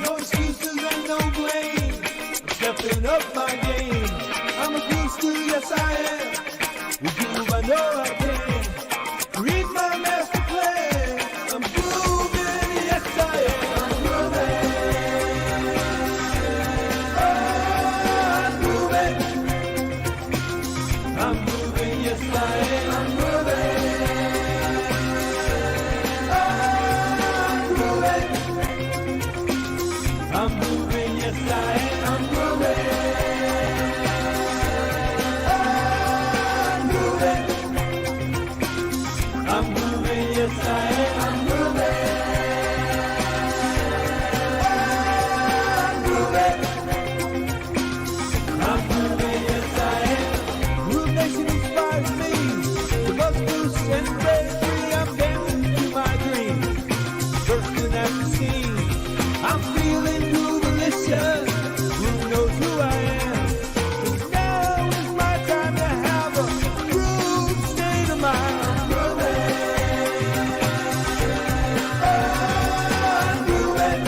No excuses and no blame. I'm stepping up my game. I'm a groovester, yes I am. With groove, I know I can. Read my master plan. I'm grooving, yes I am. I'm grooving. I'm moving, yes I am. I'm moving. I'm moving, yes I am. I'm moving. I'm moving, yes I am. I'm moving. I'm moving, yes I am. Groove Nation inspires me to bust loose and break free. I'm dancing to my dreams, bursting at the seams. I'm feeling groove-alicious. Who knows who I am? 'Cause now is my time to have a groove state of mind. I'm grooving. I'm grooving.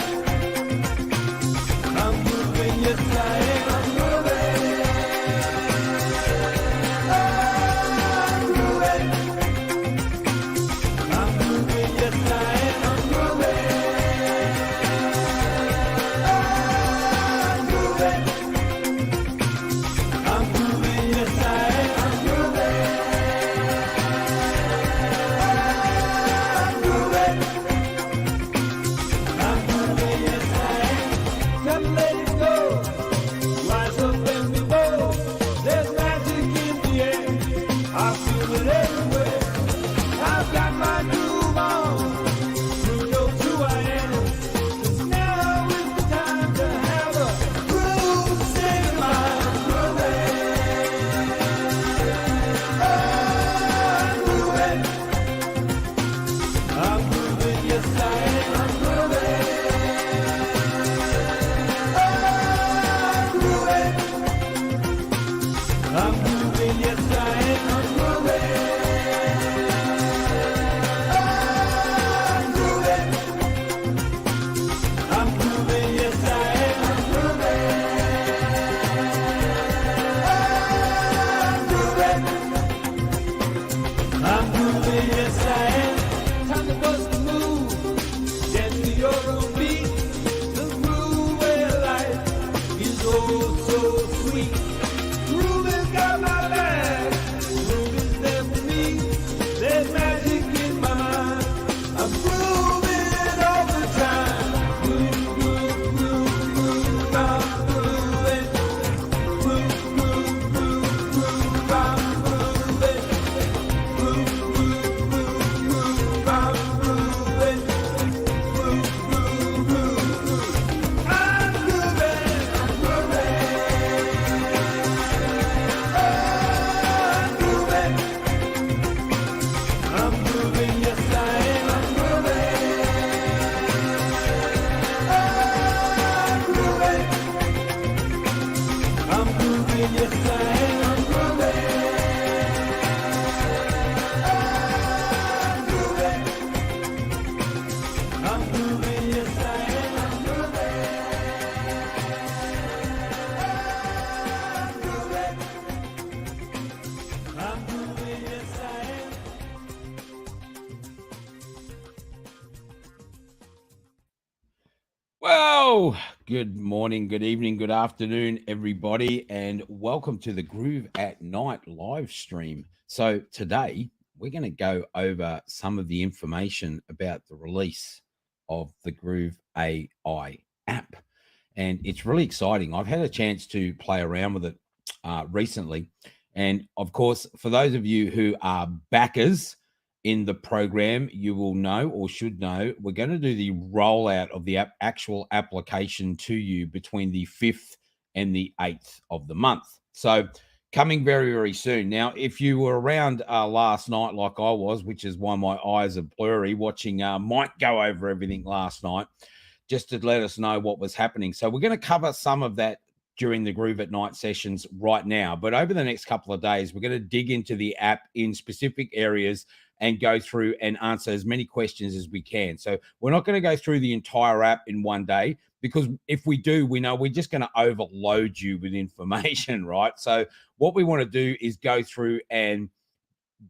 I'm moving, yes I am. I'm moving. I'm moving. I'm moving, yes I am. I'm moving. I'm moving, yes I am. I'm moving. I'm moving, yes I am. Time to let it go. Rise up and be bold. There's magic in the air. I feel it everywhere. I've got my groove on. Who knows who I am? 'Cause now is the time to have a groove state of mind. I'm moving. I'm moving. I'm moving, yes I am. I'm moving. I'm moving. I'm moving, yes I am. I'm moving. I'm moving. I'm moving, yes I am. I'm moving. I'm moving, yes I am. Time to bust the move. Dance to your own beat. The Groove-A life is oh so sweet. Groove has got my back. Groove is there for me. There's magic in my mind. I'm grooving all the time. Groove, groove, groove, groove. I'm grooving. Groove, groove, groove, groove. I'm grooving. Groove, groove, groove, groove. I'm grooving. Groove, groove, groove, groove. I'm grooving. I'm grooving. I'm moving, yes I am. I'm moving. I'm moving. I'm moving, yes I am. I'm moving. I'm moving. I'm moving, yes I am. I'm moving. I'm moving, yes I am. Well, good morning, good evening, good afternoon, everybody, and welcome to the Groove at Night live stream. So today we're going to go over some of the information about the release of the GrooveAI app, and it's really exciting. I've had a chance to play around with it recently, and of course, for those of you who are backers in the program, you will know or should know we're going to do the rollout of the actual application to you between the 5th and the 8th of the month. So coming very, very soon. Now, if you were around last night like I was, which is why my eyes are blurry, watching Mike go over everything last night, just to let us know what was happening. So we're going to cover some of that during the Groove at Night sessions right now. But over the next couple of days, we're going to dig into the app in specific areas and go through and answer as many questions as we can. So we're not going to go through the entire app in one day, because if we do, we know we're just going to overload you with information, right? So what we want to do is go through and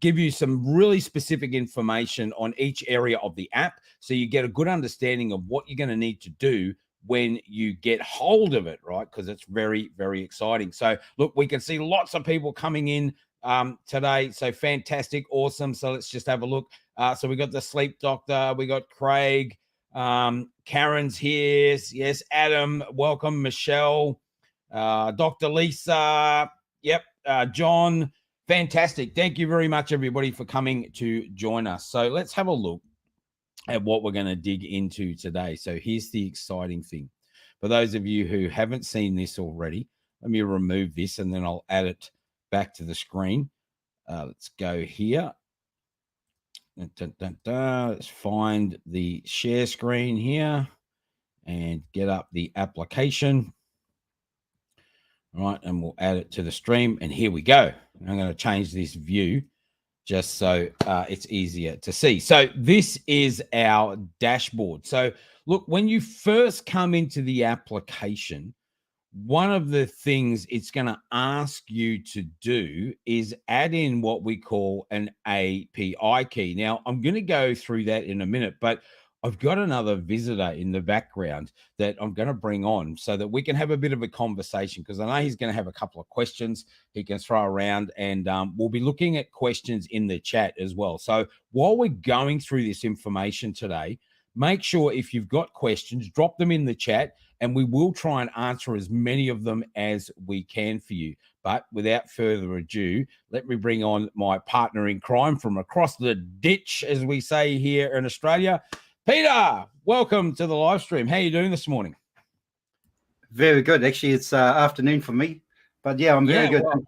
give you some really specific information on each area of the app, so you get a good understanding of what you're going to need to do when you get hold of it, right? Because it's very, very exciting. So look, we can see lots of people coming in today. So fantastic, awesome. So let's just have a look. So we got the sleep doctor, we got Craig, Karen's here. Yes, Adam, welcome. Michelle, Dr. Lisa, yep, John. Fantastic. Thank you very much, everybody, for coming to join us. So let's have a look at what we're going to dig into today. So here's the exciting thing. For those of you who haven't seen this already, let me remove this and then I'll add it back to the screen. Let's go here. Let's find the share screen here and get up the application. All right, and we'll add it to the stream. And here we go. I'm going to change this view just so it's easier to see. So this is our dashboard. So look, when you first come into the application, one of the things it's going to ask you to do is add in what we call an API key. Now, I'm going to go through that in a minute, but I've got another visitor in the background that I'm going to bring on so that we can have a bit of a conversation, because I know he's going to have a couple of questions he can throw around, and we'll be looking at questions in the chat as well. So while we're going through this information today, make sure if you've got questions, drop them in the chat, and we will try and answer as many of them as we can for you. But without further ado, let me bring on my partner in crime from across the ditch, as we say here in Australia. Peter, welcome to the live stream. How are you doing this morning? Very good. Actually, it's afternoon for me, but yeah, I'm very good. Well,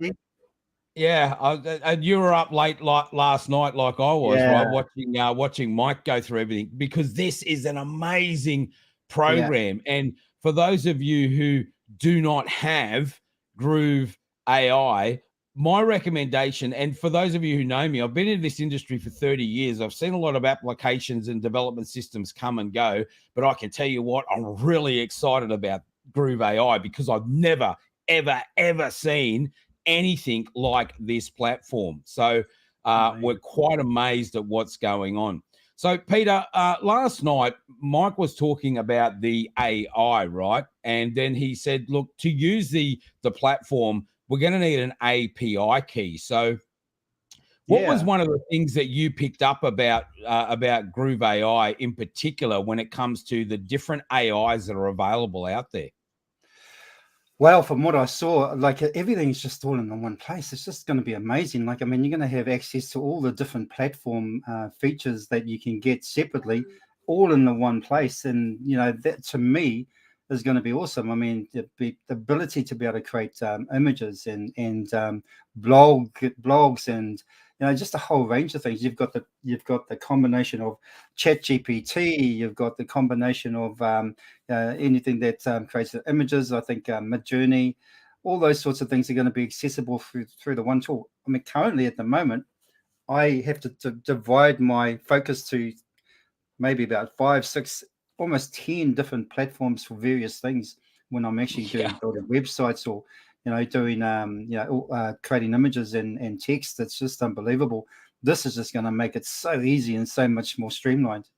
yeah, you were up late last night, like I was, right? Watching Mike go through everything, because this is an amazing program. Yeah. And for those of you who do not have GrooveAI, my recommendation, and for those of you who know me, I've been in this industry for 30 years. I've seen a lot of applications and development systems come and go, but I can tell you what, I'm really excited about GrooveAI, because I've never, ever seen anything like this platform. So we're quite amazed at what's going on. So Peter, last night, Mike was talking about the AI, right? And then he said, look, to use the platform, we're going to need an API key. So what was one of the things that you picked up about GrooveAI in particular when it comes to the different AIs that are available out there? Well, from what I saw, like everything's just all in one place. It's just going to be amazing. Like, I mean, you're going to have access to all the different platform features that you can get separately, all in the one place. And, you know, that to me is going to be awesome. I mean, the ability to be able to create images and blogs and, you know, just a whole range of things. You've got the combination of ChatGPT. You've got the combination of anything that creates the images. I think Midjourney, all those sorts of things are going to be accessible through the one tool. I mean, currently at the moment, I have to divide my focus to maybe about 5, 6, almost 10 different platforms for various things when I'm actually doing building websites or, you know, doing, creating images and text. It's just unbelievable. This is just going to make it so easy and so much more streamlined.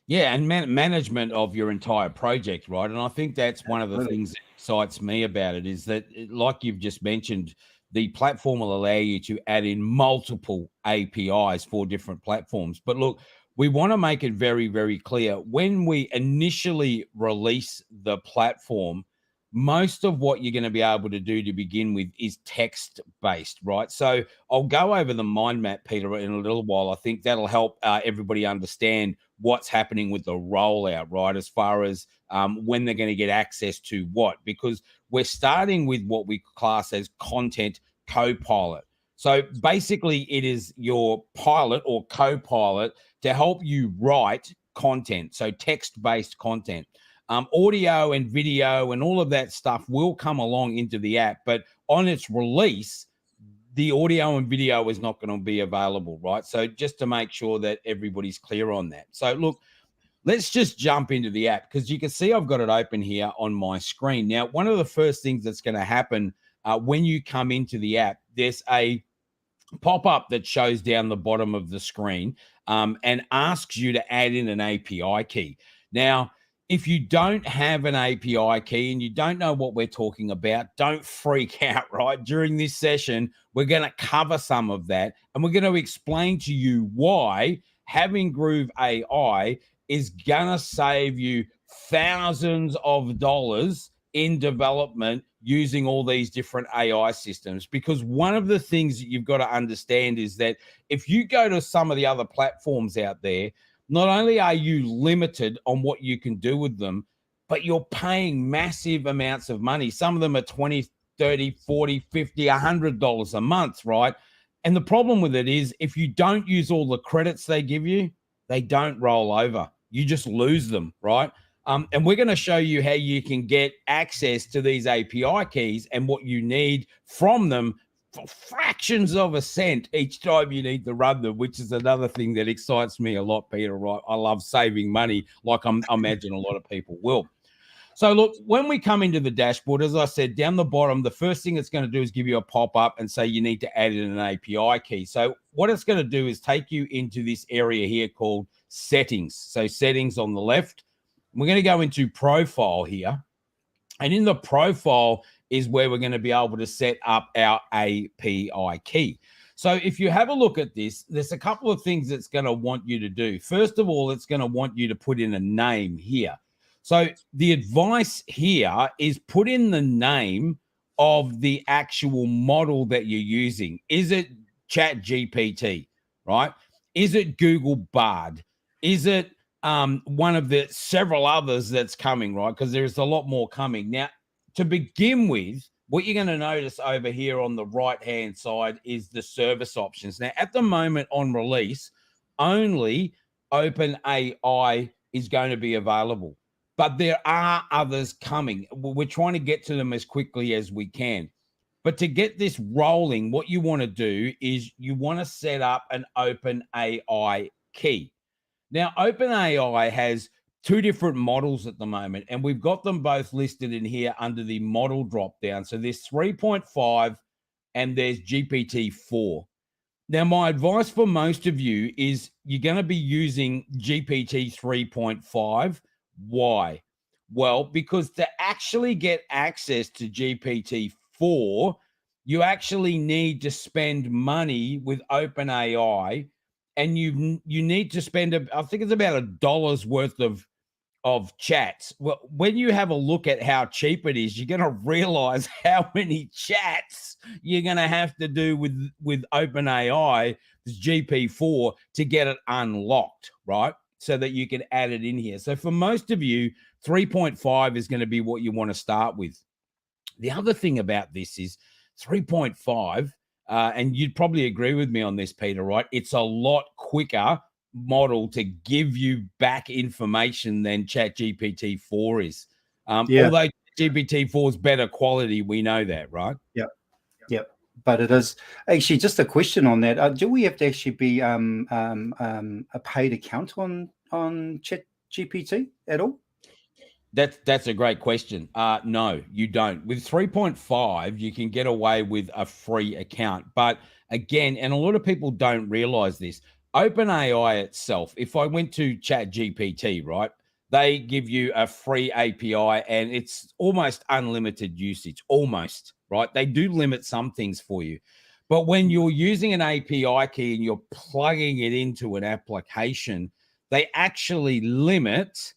Yeah, and management of your entire project, right? And I think that's one of the things that excites me about it, is that, like you've just mentioned, the platform will allow you to add in multiple APIs for different platforms. But look, we want to make it very, very clear, when we initially release the platform, most of what you're going to be able to do to begin with is text-based, right? So I'll go over the mind map, Peter, in a little while. I think that'll help everybody understand what's happening with the rollout, right, as far as when they're going to get access to what, because we're starting with what we class as content co-pilot. So basically it is your pilot or co-pilot to help you write content, so text-based content. Audio and video and all of that stuff will come along into the app, but on its release, the audio and video is not going to be available, right? So just to make sure that everybody's clear on that. So look, let's just jump into the app because you can see I've got it open here on my screen. Now, one of the first things that's going to happen when you come into the app, there's a pop-up that shows down the bottom of the screen and asks you to add in an API key. Now, if you don't have an API key and you don't know what we're talking about, don't freak out, right? During this session, we're going to cover some of that, and we're going to explain to you why having GrooveAI is going to save you thousands of dollars in development using all these different AI systems. Because one of the things that you've got to understand is that if you go to some of the other platforms out there, not only are you limited on what you can do with them, but you're paying massive amounts of money. Some of them are 20, 30, 40, 50, $100 a month, right? And the problem with it is if you don't use all the credits they give you, they don't roll over. You just lose them, right? And we're going to show you how you can get access to these API keys and what you need from them for fractions of a cent each time you need to run them, which is another thing that excites me a lot, Peter, right? I love saving money like I imagine a lot of people will. So look, when we come into the dashboard, as I said, down the bottom, the first thing it's going to do is give you a pop-up and say you need to add in an API key. So what it's going to do is take you into this area here called settings. So settings on the left. We're going to go into profile here. And in the profile is where we're going to be able to set up our API key. So if you have a look at this, there's a couple of things it's going to want you to do. First of all, it's going to want you to put in a name here. So the advice here is put in the name of the actual model that you're using. Is it ChatGPT, right? Is it Google Bard? Is it one of the several others that's coming, right? Because there's a lot more coming. Now, to begin with, what you're going to notice over here on the right-hand side is the service options. Now, at the moment on release, only OpenAI is going to be available. But there are others coming. We're trying to get to them as quickly as we can. But to get this rolling, what you want to do is you want to set up an OpenAI key. Now, OpenAI has two different models at the moment, and we've got them both listed in here under the model drop-down. So there's 3.5 and there's GPT-4. Now, my advice for most of you is you're going to be using GPT 3.5. Why? Well, because to actually get access to GPT-4, you actually need to spend money with OpenAI, and you need to spend, I think it's about $1 worth of chats. Well, when you have a look at how cheap it is, you're going to realize how many chats you're going to have to do with OpenAI, this GP4, to get it unlocked, right? So that you can add it in here. So for most of you, 3.5 is going to be what you want to start with. The other thing about this is 3.5, and you'd probably agree with me on this, Peter, right? It's a lot quicker model to give you back information than ChatGPT-4 is. Although GPT-4 is better quality, we know that, right? Yep. But it is actually just a question on that. Do we have to actually be a paid account on ChatGPT at all? That's a great question. No, you don't. With 3.5, you can get away with a free account. But again, and a lot of people don't realize this, OpenAI itself, if I went to ChatGPT, right, they give you a free API and it's almost unlimited usage, almost, right? They do limit some things for you. But when you're using an API key and you're plugging it into an application, they actually limit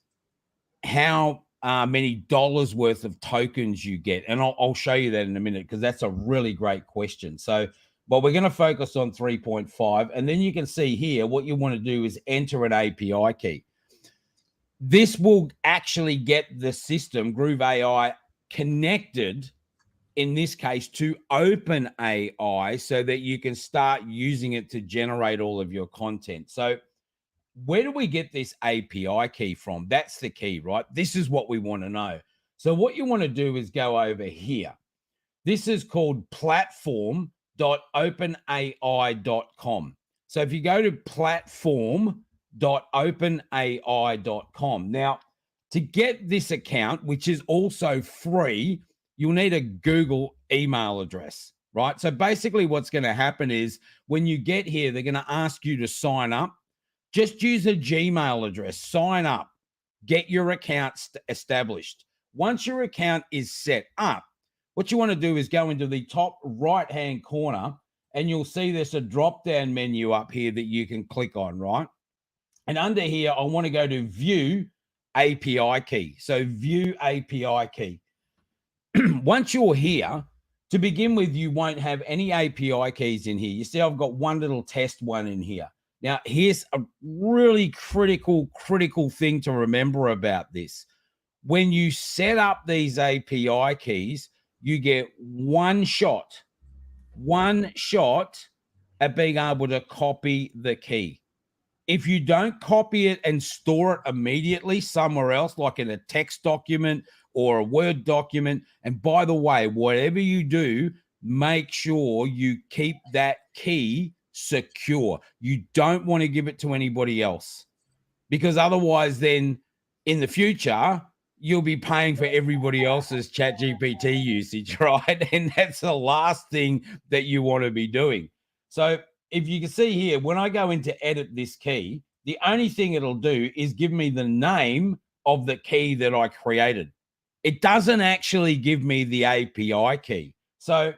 how many dollars worth of tokens you get. And I'll show you that in a minute because that's a really great question. So, but we're going to focus on 3.5. And then you can see here, what you want to do is enter an API key. This will actually get the system, GrooveAI, connected, in this case, to OpenAI so that you can start using it to generate all of your content. So where do we get this API key from? That's the key, right? This is what we want to know. So what you want to do is go over here. This is called platform.openai.com. So if you go to platform.openai.com, now to get this account, which is also free, you'll need a Google email address, right? So basically what's going to happen is when you get here, they're going to ask you to sign up. Just use a Gmail address, sign up, get your account established. Once your account is set up, what you want to do is go into the top right-hand corner and you'll see there's a drop-down menu up here that you can click on, right? And under here, I want to go to View API Key. So View API Key. Once you're here, to begin with, you won't have any API keys in here. You see, I've got one little test one in here. Now, here's a really critical thing to remember about this. When you set up these API keys, you get one shot at being able to copy the key. If you don't copy it and store it immediately somewhere else, like in a text document or a Word document, and by the way, whatever you do, make sure you keep that key secure. You don't want to give it to anybody else, because otherwise then in the future, you'll be paying for everybody else's ChatGPT usage, right? And that's the last thing that you want to be doing. So if you can see here, when I go in to edit this key, the only thing it'll do is give me the name of the key that I created. It doesn't actually give me the API key. So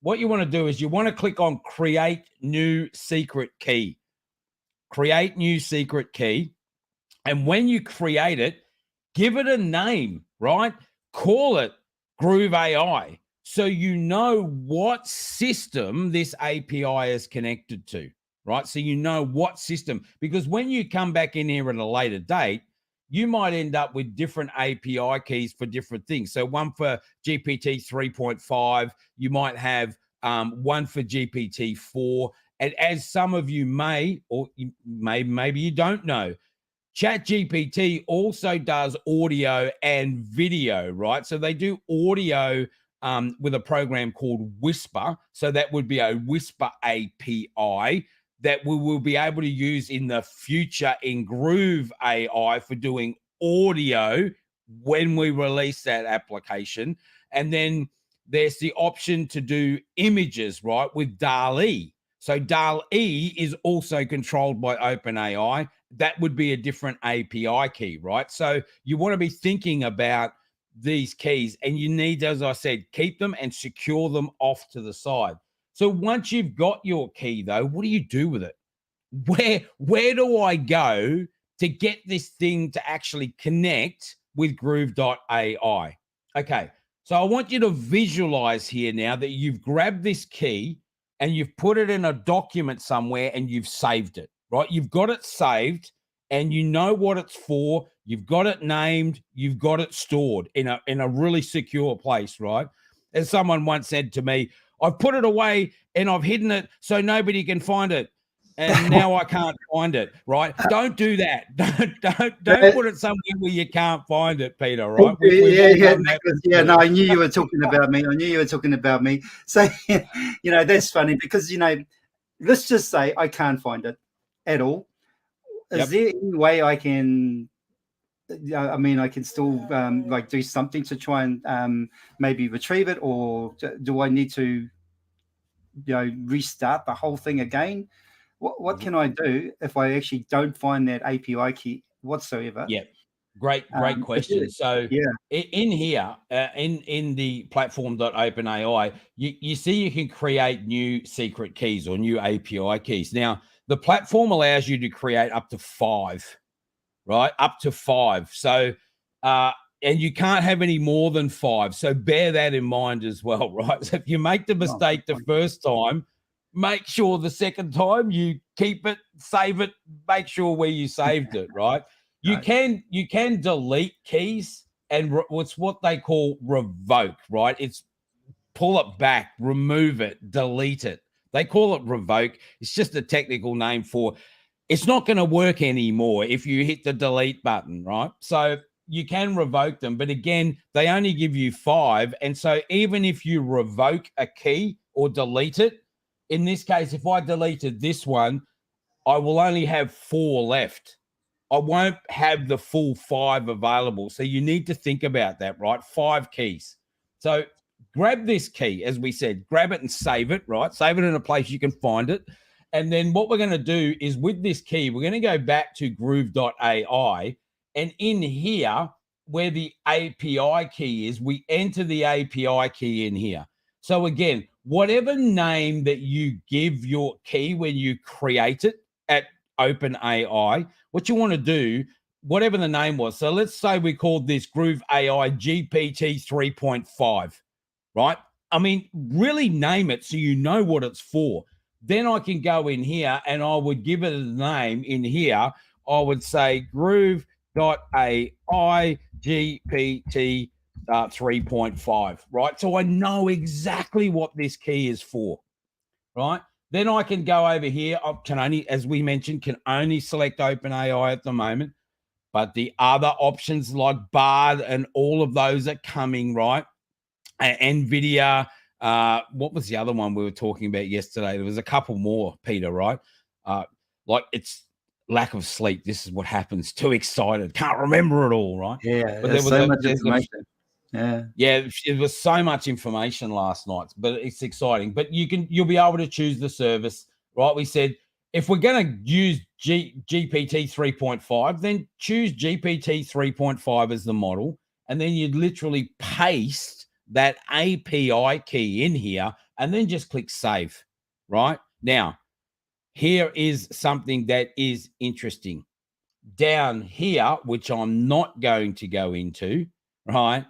what you want to do is you want to click on Create New Secret Key. Create New Secret Key. And when you create it, give it a name, right? Call it GrooveAI, so you know what system this API is connected to, right? So you know what system, because when you come back in here at a later date, you might end up with different API keys for different things. So one for GPT 3.5, you might have one for GPT 4. And as some of you maybe you don't know, ChatGPT also does audio and video, right? So they do audio with a program called Whisper. So that would be a Whisper API that we will be able to use in the future in GrooveAI for doing audio when we release that application. And then there's the option to do images, right, with DALL-E. So DALL-E is also controlled by OpenAI. That would be a different API key, right? So you want to be thinking about these keys, and you need, as I said, keep them and secure them off to the side. So once you've got your key, though, what do you do with it? Where do I go to get this thing to actually connect with Groove.AI? Okay, so I want you to visualize here now that you've grabbed this key and you've put it in a document somewhere and you've saved it, right? You've got it saved and you know what it's for. You've got it named. You've got it stored in a really secure place, right? As someone once said to me, I've put it away and I've hidden it so nobody can find it. And now I can't find it, right? Don't do that. Don't put it somewhere where you can't find it, Peter, right? No, I knew you were talking about me. So, that's funny because, let's just say I can't find it at all. Is there any way I can, I can still do something to try and maybe retrieve it, or do I need to, restart the whole thing again? What can I do if I actually don't find that API key whatsoever? Yeah, great question. So in here, in the platform.openai, you see you can create new secret keys or new API keys. Now, the platform allows you to create up to 5, right? Up to 5. So, and you can't have any more than 5. So bear that in mind as well, right? So if you make the mistake the first time, make sure the second time you keep it, save it, make sure where you saved it, right? You can delete keys, and it's what they call revoke, right? It's pull it back, remove it, delete it. They call it revoke. It's just a technical name for it's not going to work anymore if you hit the delete button, right? So you can revoke them, but again, they only give you 5. And so even if you revoke a key or delete it, in this case, if I deleted this one, I will only have 4 left. I won't have the full 5 available. So you need to think about that, right? 5 keys. So grab this key, as we said, grab it and save it, right? Save it in a place you can find it. And then what we're going to do is with this key, we're going to go back to Groove.AI. And in here, where the API key is, we enter the API key in here. So again, whatever name that you give your key when you create it at OpenAI, what you want to do, whatever the name was. So let's say we called this GrooveAI GPT 3.5, right? I mean, really name it so you know what it's for. Then I can go in here and I would give it a name in here. I would say Groove.AI GPT 3.5, right? So I know exactly what this key is for, right? Then I can go over here. I can only, as we mentioned, can only select OpenAI at the moment. But the other options like Bard and all of those are coming, right? NVIDIA, what was the other one we were talking about yesterday? There was a couple more, Peter, right? Like it's lack of sleep. This is what happens. Too excited. Can't remember it all, right? Yeah, But there's so much information. Yeah, it was so much information last night, but it's exciting. But you'll be able to choose the service, right? We said if we're going to use GPT 3.5, then choose GPT 3.5 as the model, and then you'd literally paste that API key in here, and then just click save. Right now, here is something that is interesting. Down here, which I'm not going to go into, right?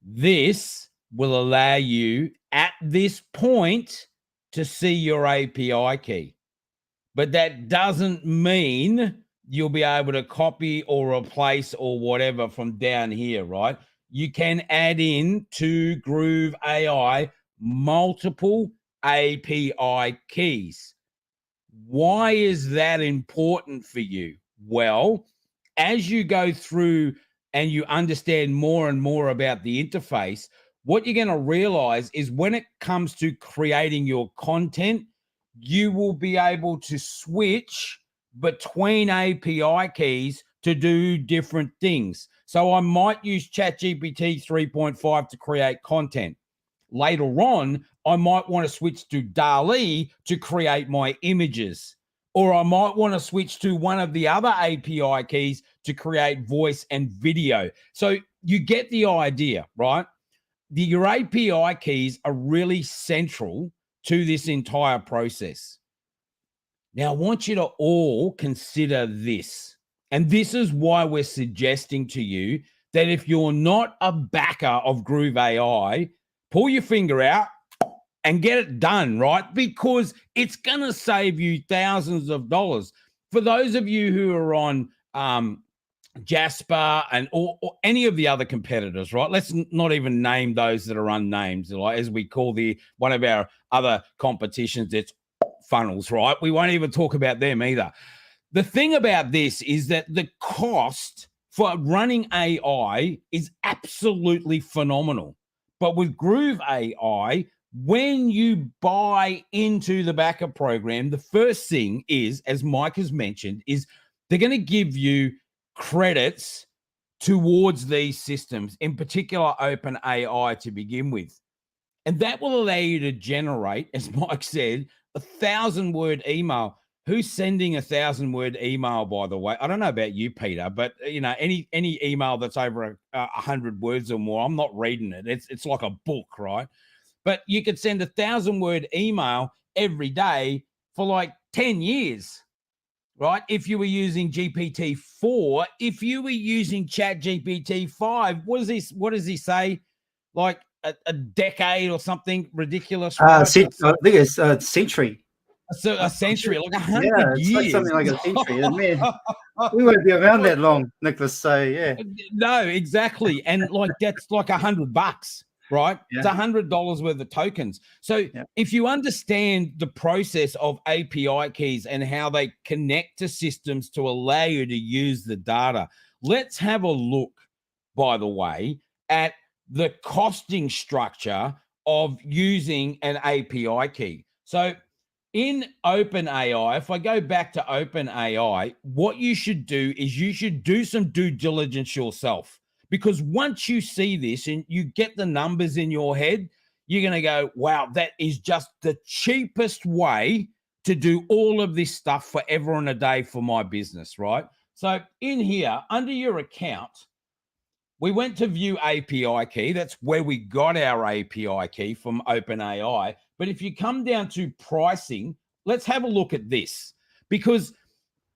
This will allow you at this point to see your API key. But that doesn't mean you'll be able to copy or replace or whatever from down here, right? You can add in to GrooveAI multiple API keys. Why is that important for you? Well, as you go through and you understand more and more about the interface, what you're going to realize is when it comes to creating your content, you will be able to switch between API keys to do different things. So I might use ChatGPT 3.5 to create content. Later on, I might want to switch to DALL-E to create my images. Or I might want to switch to one of the other API keys to create voice and video. So you get the idea, right? Your API keys are really central to this entire process. Now, I want you to all consider this. And this is why we're suggesting to you that if you're not a backer of GrooveAI, pull your finger out and get it done, right? Because it's going to save you thousands of dollars. For those of you who are on Jasper and or any of the other competitors, right? Let's not even name those that are unnamed, like as we call one of our other competitions, it's funnels, right? We won't even talk about them either. The thing about this is that the cost for running AI is absolutely phenomenal. But with GrooveAI, when you buy into the backup program, the first thing is, as Mike has mentioned, is they're going to give you credits towards these systems, in particular OpenAI to begin with. And that will allow you to generate, as Mike said, 1,000-word email. Who's sending 1,000-word email, by the way? I don't know about you, Peter, but any email that's over 100 words or more, I'm not reading it. It's like a book, right? But you could send 1,000-word email every day for like 10 years, right? If you were using GPT-4, if you were using ChatGPT-5, what does he say? Like a decade or something ridiculous, right? I think it's a century. So a century, like 100 years. Like something like a century. Man, we won't be around that long, Nicholas. So yeah. No, exactly. And like that's like $100. right? Yeah. It's $100 worth of tokens. So Yeah. if you understand the process of API keys and how they connect to systems to allow you to use the data, let's have a look, by the way, at the costing structure of using an API key. So in OpenAI, if I go back to OpenAI, what you should do is you should do some due diligence yourself. Because once you see this and you get the numbers in your head, you're going to go, wow, that is just the cheapest way to do all of this stuff forever and a day for my business, right? So in here, under your account, we went to view API key. That's where we got our API key from OpenAI. But if you come down to pricing, let's have a look at this, because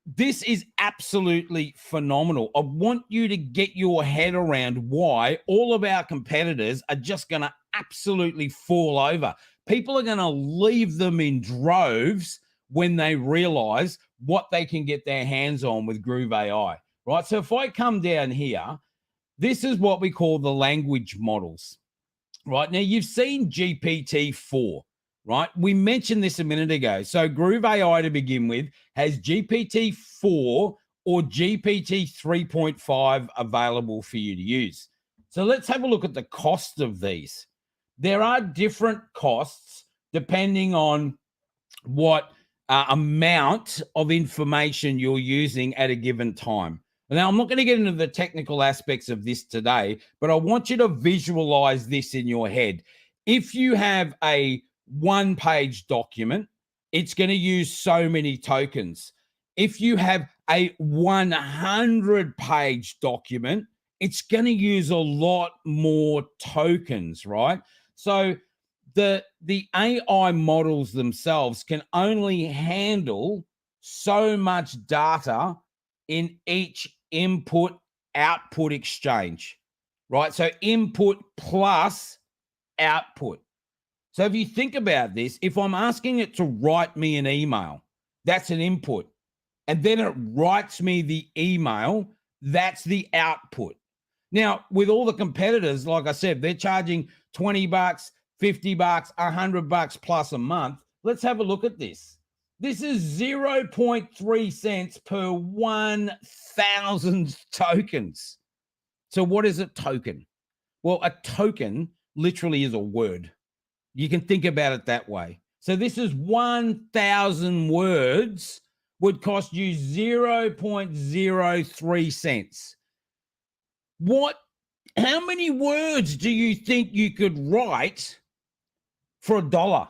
this is absolutely phenomenal. I want you to get your head around why all of our competitors are just going to absolutely fall over. People are going to leave them in droves when they realize what they can get their hands on with GrooveAI, right? So if I come down here, this is what we call the language models, right? Now, you've seen GPT-4, right? We mentioned this a minute ago. So GrooveAI, to begin with, has GPT-4 or GPT 3.5 available for you to use. So let's have a look at the cost of these. There are different costs depending on what amount of information you're using at a given time. Now, I'm not going to get into the technical aspects of this today, but I want you to visualize this in your head. If you have a one-page document, it's going to use so many tokens. If you have a 100-page document, it's going to use a lot more tokens, right? So the AI models themselves can only handle so much data in each input output exchange, right? So input plus output. So if you think about this, if I'm asking it to write me an email, that's an input. And then it writes me the email, that's the output. Now, with all the competitors, like I said, they're charging $20, $50, $100 plus a month. Let's have a look at this. This is 0.3 cents per 1,000 tokens. So what is a token? Well, a token literally is a word. You can think about it that way. So this is 1,000 words would cost you 0.03 cents. How many words do you think you could write for $1?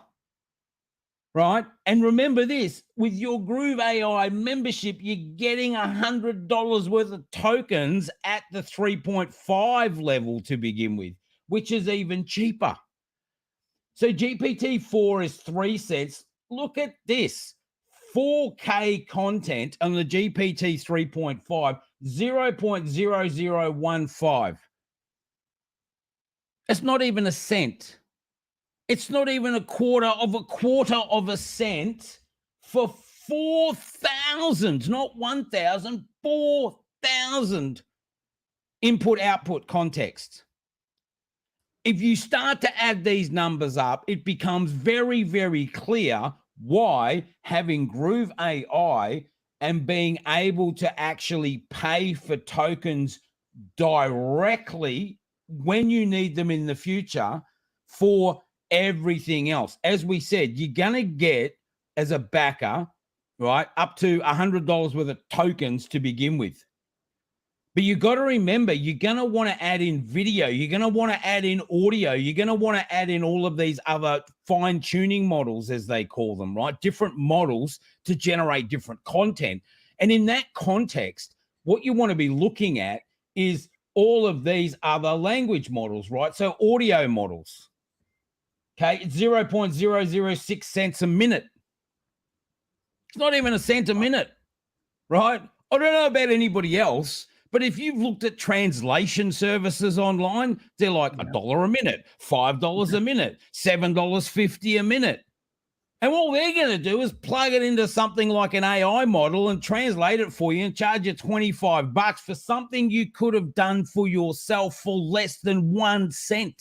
Right? And remember this, with your GrooveAI membership, you're getting $100 worth of tokens at the 3.5 level to begin with, which is even cheaper. So GPT-4 is 3 cents. Look at this, 4K content on the GPT 3.5, 0.0015. It's not even a cent. It's not even a quarter of a cent for 4,000, not 1,000, 4,000 input-output context. If you start to add these numbers up, it becomes very, very clear why having GrooveAI and being able to actually pay for tokens directly when you need them in the future for everything else. As we said, you're going to get, as a backer, right, up to $100 worth of tokens to begin with. But you got to remember, you're going to want to add in video. You're going to want to add in audio. You're going to want to add in all of these other fine-tuning models, as they call them, right? Different models to generate different content. And in that context, what you want to be looking at is all of these other language models, right? So audio models. Okay, it's 0.006 cents a minute. It's not even a cent a minute, right? I don't know about anybody else, but if you've looked at translation services online, they're like $1 a minute, $5 a minute, $7.50 a minute. And all they're going to do is plug it into something like an AI model and translate it for you and charge you $25 for something you could have done for yourself for less than 1 cent.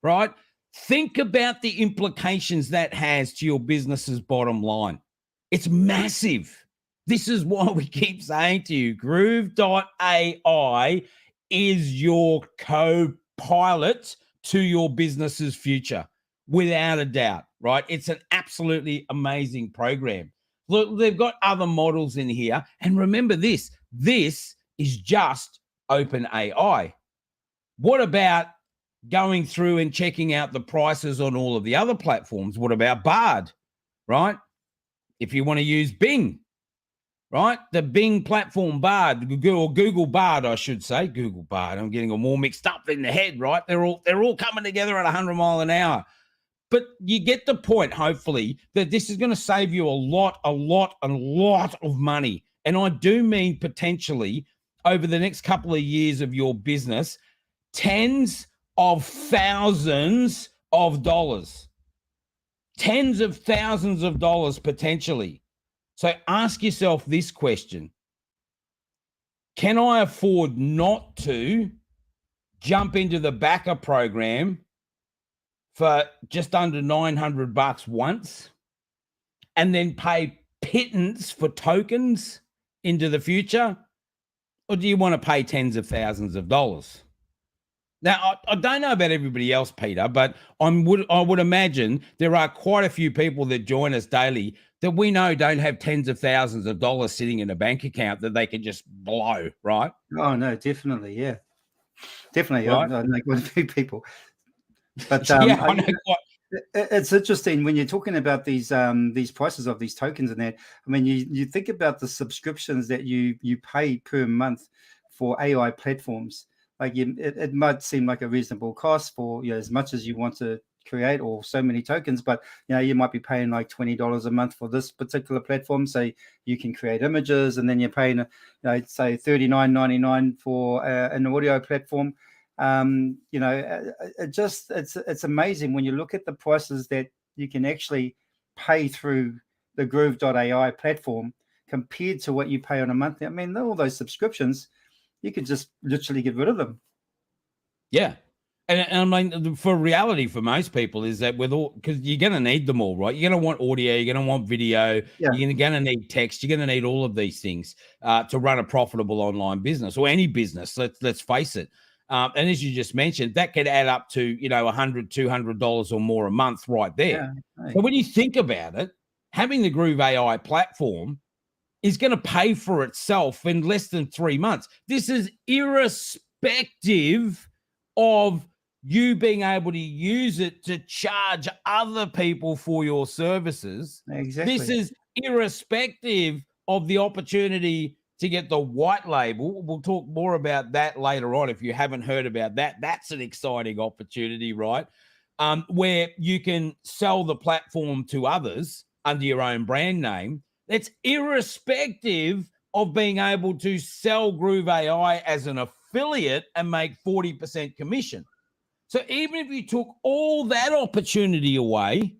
right? Think about the implications that has to your business's bottom line. It's massive. This is why we keep saying to you, Groove.AI is your co-pilot to your business's future, without a doubt, right? It's an absolutely amazing program. Look, they've got other models in here. And remember this is just OpenAI. What about going through and checking out the prices on all of the other platforms? What about Bard, right? If you want to use Bing, right? The Bing platform Bard, or Google Bard, I should say. Google Bard. I'm getting them all mixed up in the head, right? They're all coming together at 100 mile an hour. But you get the point, hopefully, that this is going to save you a lot of money. And I do mean potentially over the next couple of years of your business, tens of thousands of dollars. Tens of thousands of dollars potentially. So ask yourself this question. Can I afford not to jump into the backer program for just under $900 once and then pay pittance for tokens into the future? Or do you want to pay tens of thousands of dollars? Now, I don't know about everybody else, Peter, but I would imagine there are quite a few people that join us daily that we know don't have tens of thousands of dollars sitting in a bank account that they can just blow, right? Oh, no, definitely. Yeah, definitely. Right? I know quite a few people. But yeah, I know it's interesting when you're talking about these prices of these tokens and that. I mean, you think about the subscriptions that you pay per month for AI platforms. Like it might seem like a reasonable cost for as much as you want to create or so many tokens, but you might be paying like $20 a month for this particular platform, so you can create images, and then you're paying say $39.99 for an audio platform. It's amazing when you look at the prices that you can actually pay through the Groove.AI platform compared to what you pay on a monthly. I mean, all those subscriptions, you could just literally get rid of them. Yeah. And I mean, for reality for most people is that with all, because you're going to need them all, right? You're going to want audio, you're going to want video, Yeah. you're going to need text, you're going to need all of these things to run a profitable online business or any business. Let's face it. And as you just mentioned, that could add up to, $100, $200 or more a month right there. Yeah, right. So when you think about it, having the GrooveAI platform is going to pay for itself in less than 3 months. This is irrespective of you being able to use it to charge other people for your services. Exactly. This is irrespective of the opportunity to get the white label. We'll talk more about that later on. If you haven't heard about that, that's an exciting opportunity, right? Where you can sell the platform to others under your own brand name. That's irrespective of being able to sell GrooveAI as an affiliate and make 40% commission. So even if you took all that opportunity away,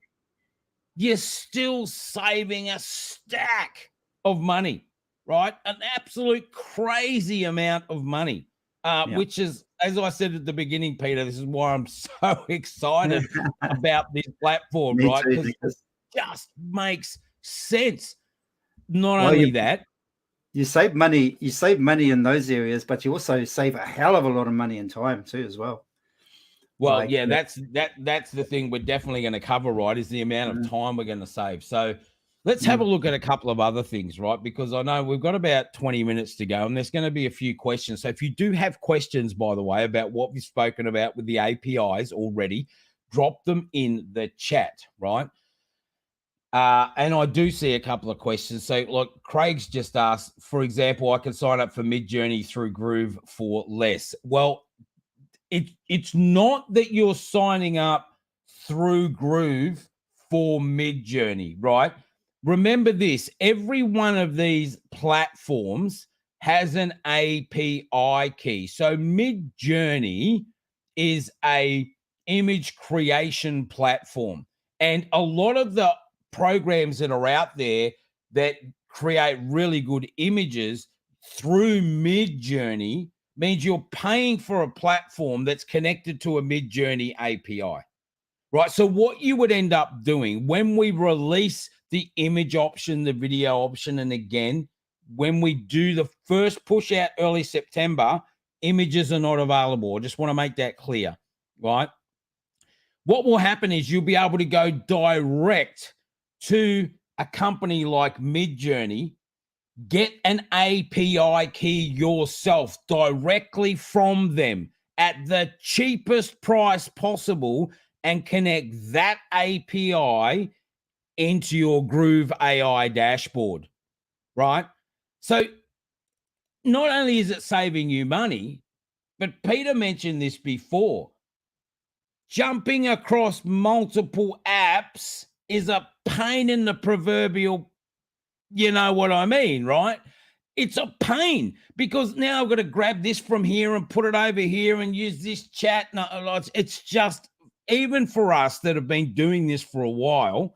you're still saving a stack of money, right? An absolute crazy amount of money, which is, as I said at the beginning, Peter, this is why I'm so excited about this platform, right? Because it just makes sense. Not only that, you save money in those areas, but you also save a hell of a lot of money and time too as well. Well, that's the thing we're definitely going to cover, right, is the amount of time we're going to save. So let's have a look at a couple of other things, right, because I know we've got about 20 minutes to go, and there's going to be a few questions. So if you do have questions, by the way, about what we've spoken about with the APIs already, drop them in the chat, right? And I do see a couple of questions. So, look, Craig's just asked, for example, I can sign up for Midjourney through Groove for less. Well, it's not that you're signing up through Groove for Midjourney, right? Remember this, every one of these platforms has an API key. So Midjourney is a image creation platform. And a lot of the programs that are out there that create really good images through Midjourney means you're paying for a platform that's connected to a Midjourney API, right? So what you would end up doing when we release the image option, the video option, and again, when we do the first push out early September, images are not available. I just want to make that clear, right? What will happen is you'll be able to go direct to a company like Midjourney, get an API key yourself directly from them at the cheapest price possible and connect that API into your GrooveAI dashboard, right? So not only is it saving you money, but Peter mentioned this before, jumping across multiple apps is a pain in the proverbial, you know what I mean, right? It's a pain because now I've got to grab this from here and put it over here and use this chat. No, it's just, even for us that have been doing this for a while,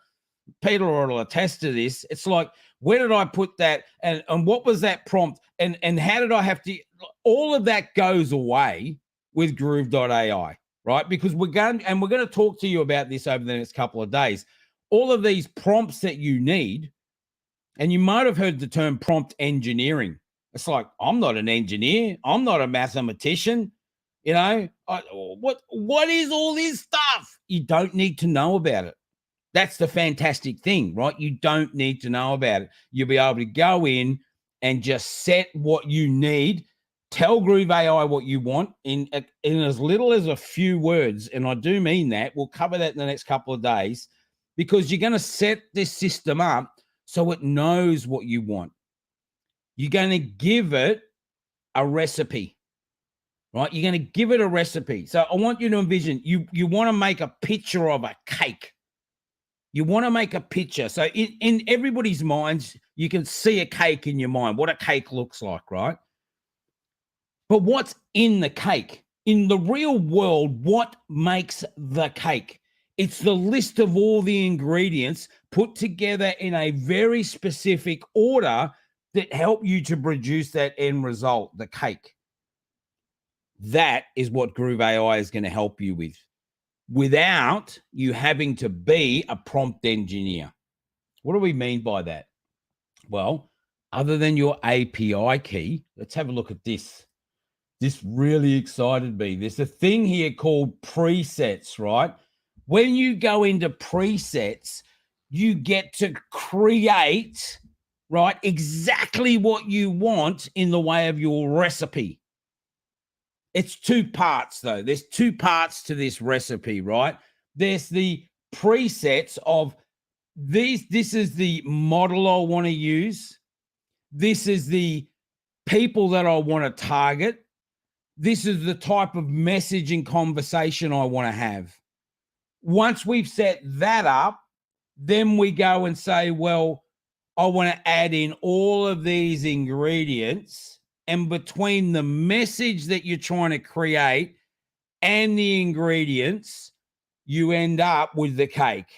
Peter will attest to this. It's like, where did I put that? And what was that prompt? And how did I have to, all of that goes away with Groove.AI, right? Because we're going to talk to you about this over the next couple of days. All of these prompts that you need, and you might have heard the term prompt engineering. It's like, I'm not an engineer. I'm not a mathematician. You know, what is all this stuff? You don't need to know about it. That's the fantastic thing, right? You don't need to know about it. You'll be able to go in and just set what you need. Tell GrooveAI what you want in as little as a few words. And I do mean that. We'll cover that in the next couple of days because you're going to set this system up so it knows what you want. You're going to give it a recipe, right? You're going to give it a recipe. So I want you to envision, you want to make a picture of a cake. You want to make a picture. So in everybody's minds, you can see a cake in your mind, what a cake looks like, right? But what's in the cake? In the real world, what makes the cake? It's the list of all the ingredients put together in a very specific order that help you to produce that end result, the cake. That is what GrooveAI is going to help you with, without you having to be a prompt engineer. What do we mean by that? Well, other than your API key, let's have a look at this. This really excited me. There's a thing here called presets, right? When you go into presets, you get to create, right, exactly what you want in the way of your recipe. It's two parts, though. There's two parts to this recipe, right? There's the presets of these. This is the model I want to use. This is the people that I want to target. This is the type of message and conversation I want to have. Once we've set that up, then we go and say, well, I want to add in all of these ingredients, and between the message that you're trying to create and the ingredients, you end up with the cake.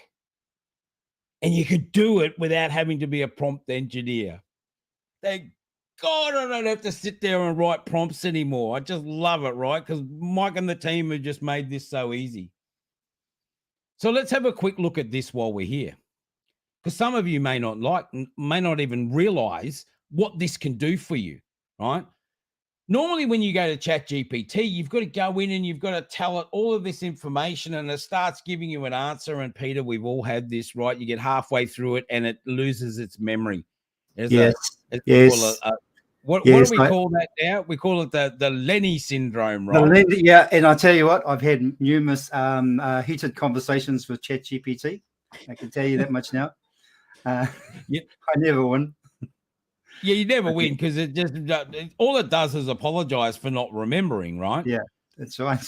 And you could do it without having to be a prompt engineer. Thank God I don't have to sit there and write prompts anymore. I just love it, right? Because Mike and the team have just made this so easy. So let's have a quick look at this while we're here. Because some of you may not even realize what this can do for you, right? Normally when you go to ChatGPT, you've got to go in and you've got to tell it all of this information and it starts giving you an answer. And Peter, we've all had this, right? You get halfway through it and it loses its memory. Yes. What do we call that now? We call it the Lenny syndrome, right? Yeah, and I tell you what, I've had numerous heated conversations with ChatGPT. I can tell you that much now. I never win. Yeah, you never win because it just all it does is apologize for not remembering, right? Yeah, that's right.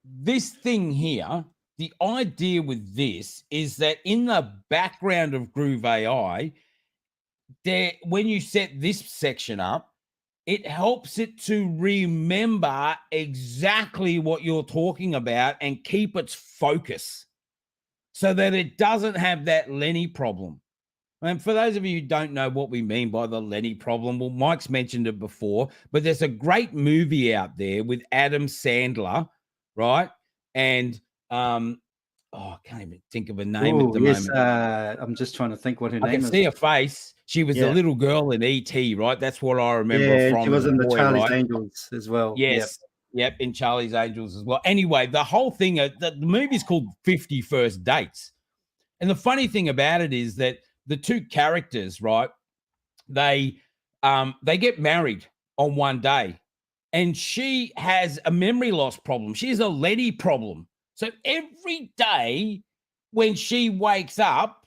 This thing here, the idea with this is that in the background of GrooveAI, when you set this section up, it helps it to remember exactly what you're talking about and keep its focus so that it doesn't have that Lenny problem, And for those of you who don't know what we mean by the Lenny problem, well, Mike's mentioned it before, but there's a great movie out there with Adam Sandler, right? And I can't even think of a name at Oh, the yes. moment. I'm just trying to think what her I can name is. see her face. She was the Yeah. little girl in E.T., right? That's what I remember Yeah, and she from was the in the boy, Charlie's right? Angels as well. Yep. Yes. Yep, in Charlie's Angels as well. Anyway, the whole thing, the movie's called 50 First Dates. And the funny thing about it is that the two characters, right, they get married on one day, and she has a memory loss problem. She has a Lenny problem. So every day when she wakes up,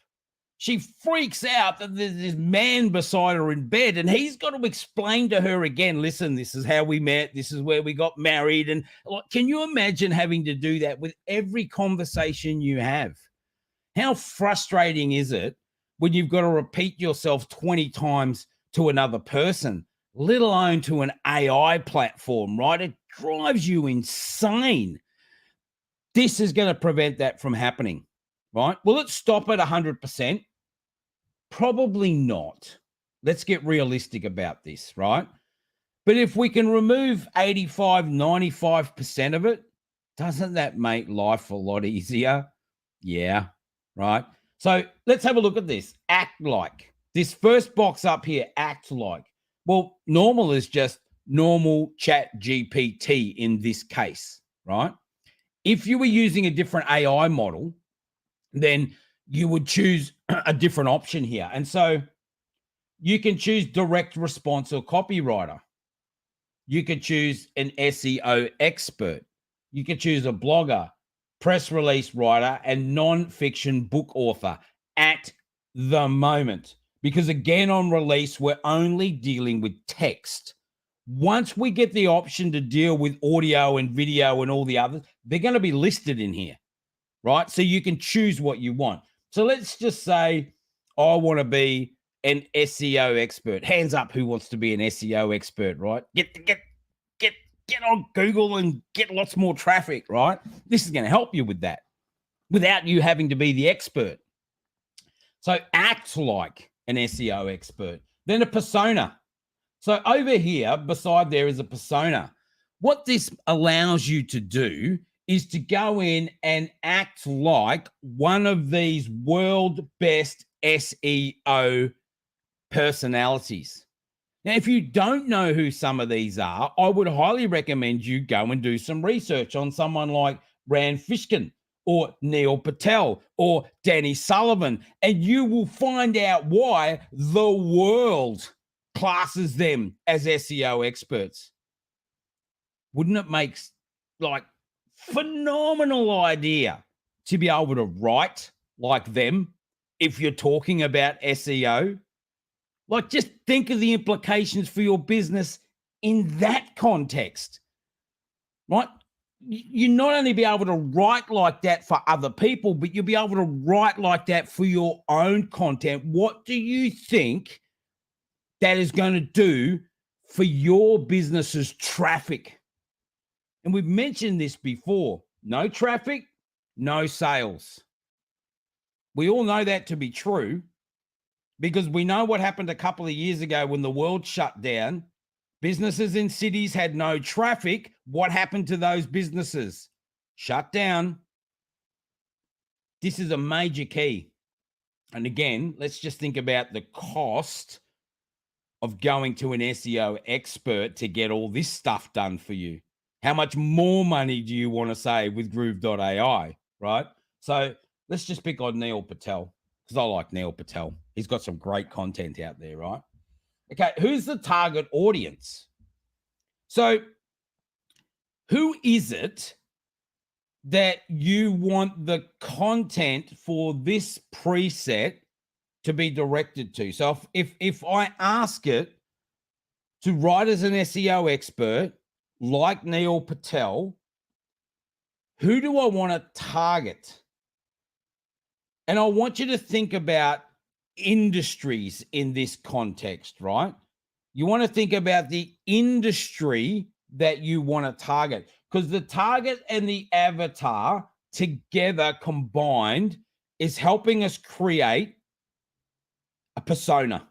she freaks out that there's this man beside her in bed, and he's got to explain to her again, listen, this is how we met, this is where we got married. And can you imagine having to do that with every conversation you have? How frustrating is it when you've got to repeat yourself 20 times to another person, let alone to an AI platform, right? It drives you insane. This is going to prevent that from happening, right? Will it stop at 100%? Probably not. Let's get realistic about this, right? But if we can remove 85, 95% of it, doesn't that make life a lot easier? Yeah, right. So let's have a look at this. Act like. This first box up here, act like. Well, normal is just normal chat GPT in this case, right? If you were using a different AI model, then you would choose a different option here. And so you can choose direct response or copywriter. You could choose an SEO expert. You could choose a blogger, press release writer, and non-fiction book author at the moment. Because again, on release, we're only dealing with text. Once we get the option to deal with audio and video and all the others, they're going to be listed in here, right? So you can choose what you want. So let's just say I want to be an SEO expert. Hands up who wants to be an SEO expert, right? Get on Google and get lots more traffic, right? This is going to help you with that without you having to be the expert. So act like an SEO expert. Then a persona. So over here, beside there is a persona. What this allows you to do is to go in and act like one of these world best SEO personalities. Now, if you don't know who some of these are, I would highly recommend you go and do some research on someone like Rand Fishkin or Neil Patel or Danny Sullivan, and you will find out why the world classes them as SEO experts. Wouldn't it make like phenomenal idea to be able to write like them if you're talking about SEO? Like, just think of the implications for your business in that context, right? You not only be able to write like that for other people, but you'll be able to write like that for your own content. What do you think that is going to do for your business's traffic? And we've mentioned this before. No traffic, no sales. We all know that to be true because we know what happened a couple of years ago when the world shut down. Businesses in cities had no traffic. What happened to those businesses? Shut down. This is a major key. And again, let's just think about the cost of going to an SEO expert to get all this stuff done for you. How much more money do you want to save with Groove.AI, right? So let's just pick on Neil Patel because I like Neil Patel. He's got some great content out there, right? Okay, who's the target audience? So who is it that you want the content for this preset to be directed to? So if I ask it to write as an SEO expert like Neil Patel, who do I want to target? And I want you to think about industries in this context, right? You want to think about the industry that you want to target, because the target and the avatar together combined is helping us create a persona.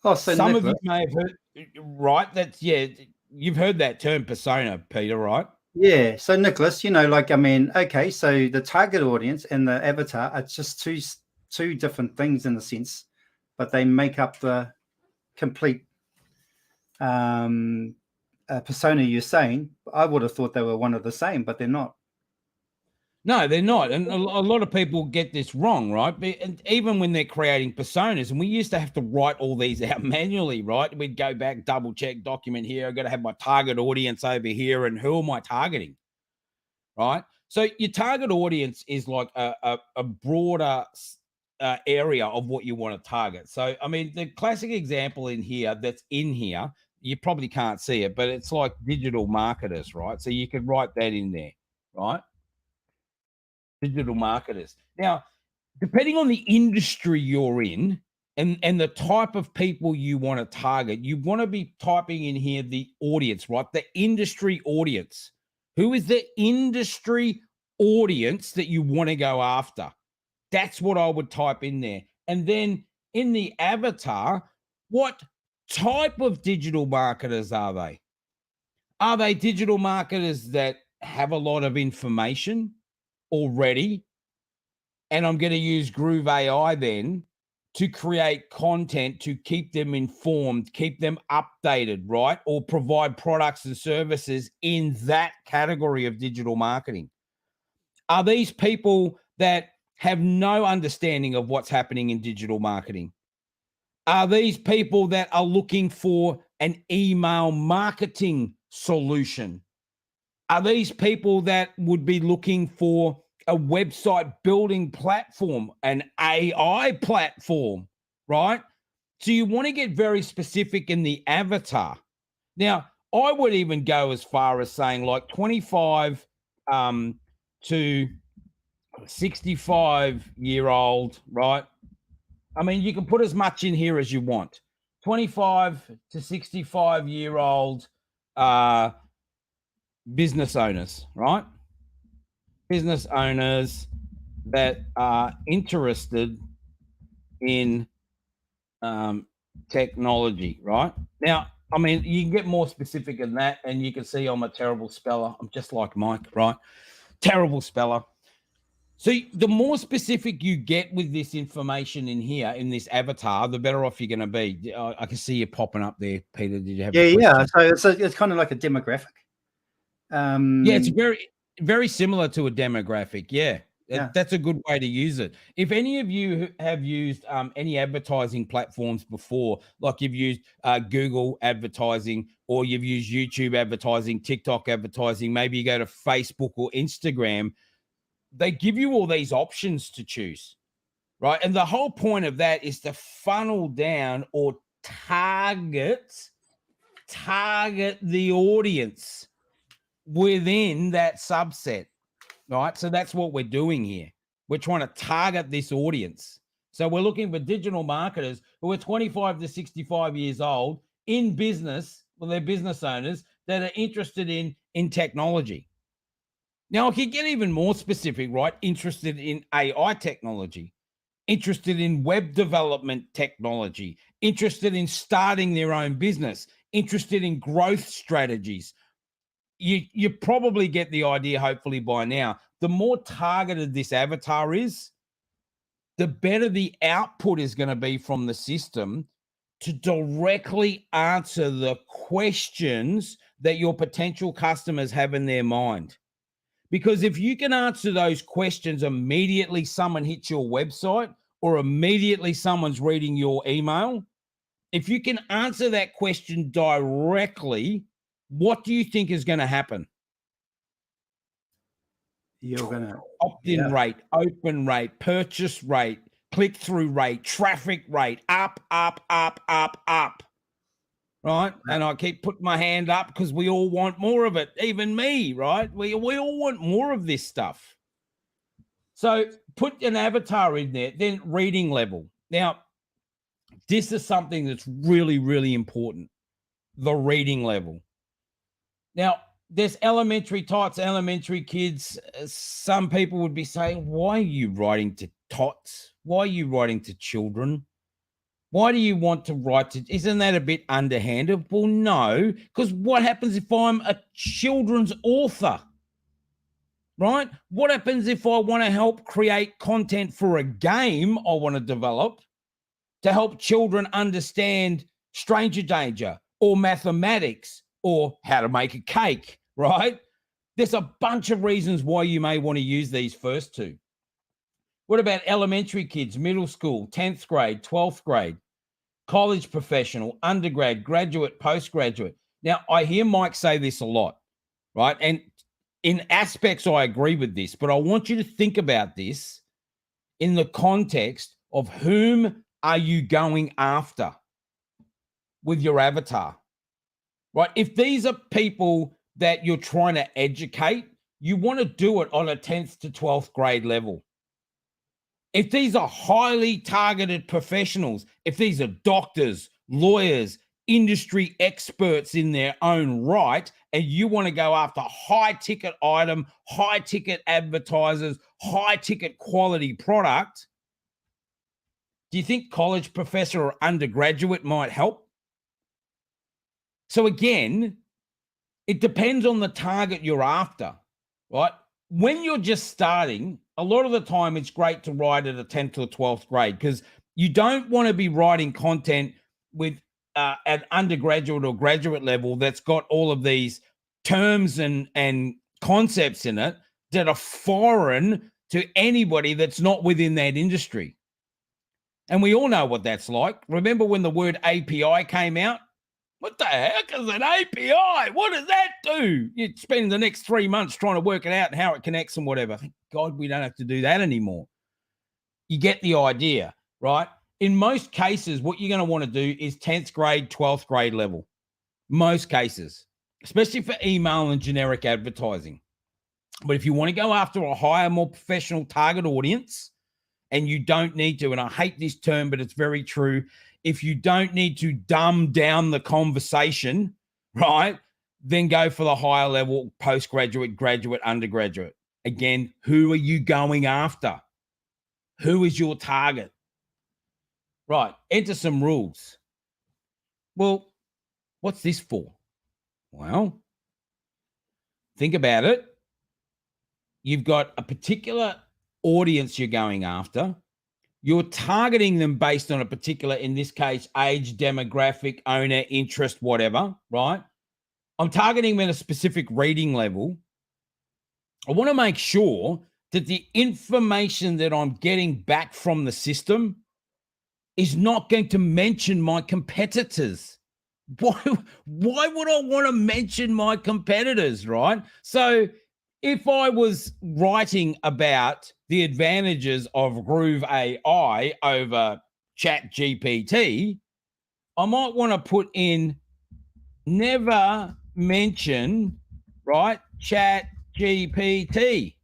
Oh, so Some of you Nicholas, may have heard, right? That's, yeah, you've heard that term persona, Peter, right? yeah. So Nicholas, you know, like, I mean, okay, so the target audience and the avatar are just two different things in a sense, but they make up the complete persona you're saying. I would have thought they were one of the same, but they're not. No, they're not. And a lot of people get this wrong, right? And even when they're creating personas, and we used to have to write all these out manually, right? We'd go back, double check, document here. I've got to have my target audience over here. And who am I targeting? Right. So your target audience is like a broader area of what you want to target. So, I mean, the classic example in here that's in here, you probably can't see it, but it's like digital marketers, right? So you could write that in there, right? Digital marketers. Now, depending on the industry you're in and the type of people you want to target, you want to be typing in here the audience, right? The industry audience. Who is the industry audience that you want to go after? That's what I would type in there. And then in the avatar, what type of digital marketers are they? Are they digital marketers that have a lot of information already? And I'm going to use GrooveAI then to create content to keep them informed, keep them updated, right? Or provide products and services in that category of digital marketing. Are these people that have no understanding of what's happening in digital marketing? Are these people that are looking for an email marketing solution? Are these people that would be looking for a website building platform, an AI platform, right? So you want to get very specific in the avatar. Now, I would even go as far as saying like 25 to 65-year-old, right? I mean, you can put as much in here as you want. 25 to 65-year-old business owners, right? Business owners that are interested in technology, right? Now, I mean, you can get more specific than that, and you can see I'm a terrible speller. I'm just like Mike, right? Terrible speller. So the more specific you get with this information in here, in this avatar, the better off you're going to be. I can see you popping up there, Peter. Did you have a question? Yeah. So it's kind of like a demographic. Yeah, it's very similar to a demographic. Yeah. Yeah. That's a good way to use it. If any of you have used any advertising platforms before, like you've used Google advertising, or you've used YouTube advertising, TikTok advertising, maybe you go to Facebook or Instagram, they give you all these options to choose, right? And the whole point of that is to funnel down or target the audience within that subset, right? So that's what we're doing here. We're trying to target this audience. So we're looking for digital marketers who are 25 to 65 years old in business, well, they're business owners that are interested in technology. Now, I could get even more specific, right? Interested in AI technology, interested in web development technology, interested in starting their own business, interested in growth strategies. You probably get the idea, hopefully, by now. The more targeted this avatar is, the better the output is going to be from the system to directly answer the questions that your potential customers have in their mind. Because if you can answer those questions immediately, someone hits your website or immediately someone's reading your email, if you can answer that question directly, what do you think is going to happen? You're going to Opt-in rate, open rate, purchase rate, click-through rate, traffic rate, up, up, up, up, up. Right? And I keep putting my hand up because we all want more of it. Even me, right? We all want more of this stuff. So put an avatar in there, then reading level. Now, this is something that's really, really important, the reading level. Now, there's elementary tots, elementary kids. Some people would be saying, why are you writing to tots? Why are you writing to children? Why do you want to write to? Isn't that a bit underhanded? Well, no, because what happens if I'm a children's author? Right? What happens if I want to help create content for a game I want to develop to help children understand stranger danger or mathematics or how to make a cake, right? There's a bunch of reasons why you may want to use these first two. What about elementary kids, middle school, 10th grade, 12th grade, college professional, undergrad, graduate, postgraduate? Now, I hear Mike say this a lot, right? And in aspects, I agree with this, but I want you to think about this in the context of whom are you going after with your avatar, right? If these are people that you're trying to educate, you want to do it on a 10th to 12th grade level. If these are highly targeted professionals, if these are doctors, lawyers, industry experts in their own right, and you want to go after high ticket item, high ticket advertisers, high ticket quality product, do you think college professor or undergraduate might help? So again, it depends on the target you're after, right? When you're just starting, a lot of the time it's great to write at a 10th or 12th grade because you don't want to be writing content with an undergraduate or graduate level that's got all of these terms and concepts in it that are foreign to anybody that's not within that industry. And we all know what that's like. Remember when the word API came out? What the heck is an API? What does that do? You spend the next 3 months trying to work it out and how it connects and whatever. Thank God we don't have to do that anymore. You get the idea, right? In most cases, what you're going to want to do is 10th grade, 12th grade level. Most cases, especially for email and generic advertising. But if you want to go after a higher, more professional target audience, and you don't need to, and I hate this term, but it's very true, if you don't need to dumb down the conversation, right, then go for the higher level, postgraduate, graduate, undergraduate. Again, who are you going after? Who is your target? Right, enter some rules. Well, what's this for? Well, think about it. You've got a particular audience you're going after. You're targeting them based on a particular, in this case, age, demographic, owner, interest, whatever, right? I'm targeting them at a specific reading level. I want to make sure that the information that I'm getting back from the system is not going to mention my competitors. Why would I want to mention my competitors, right? So if I was writing about the advantages of GrooveAI over ChatGPT, I might want to put in never mention, right, ChatGPT.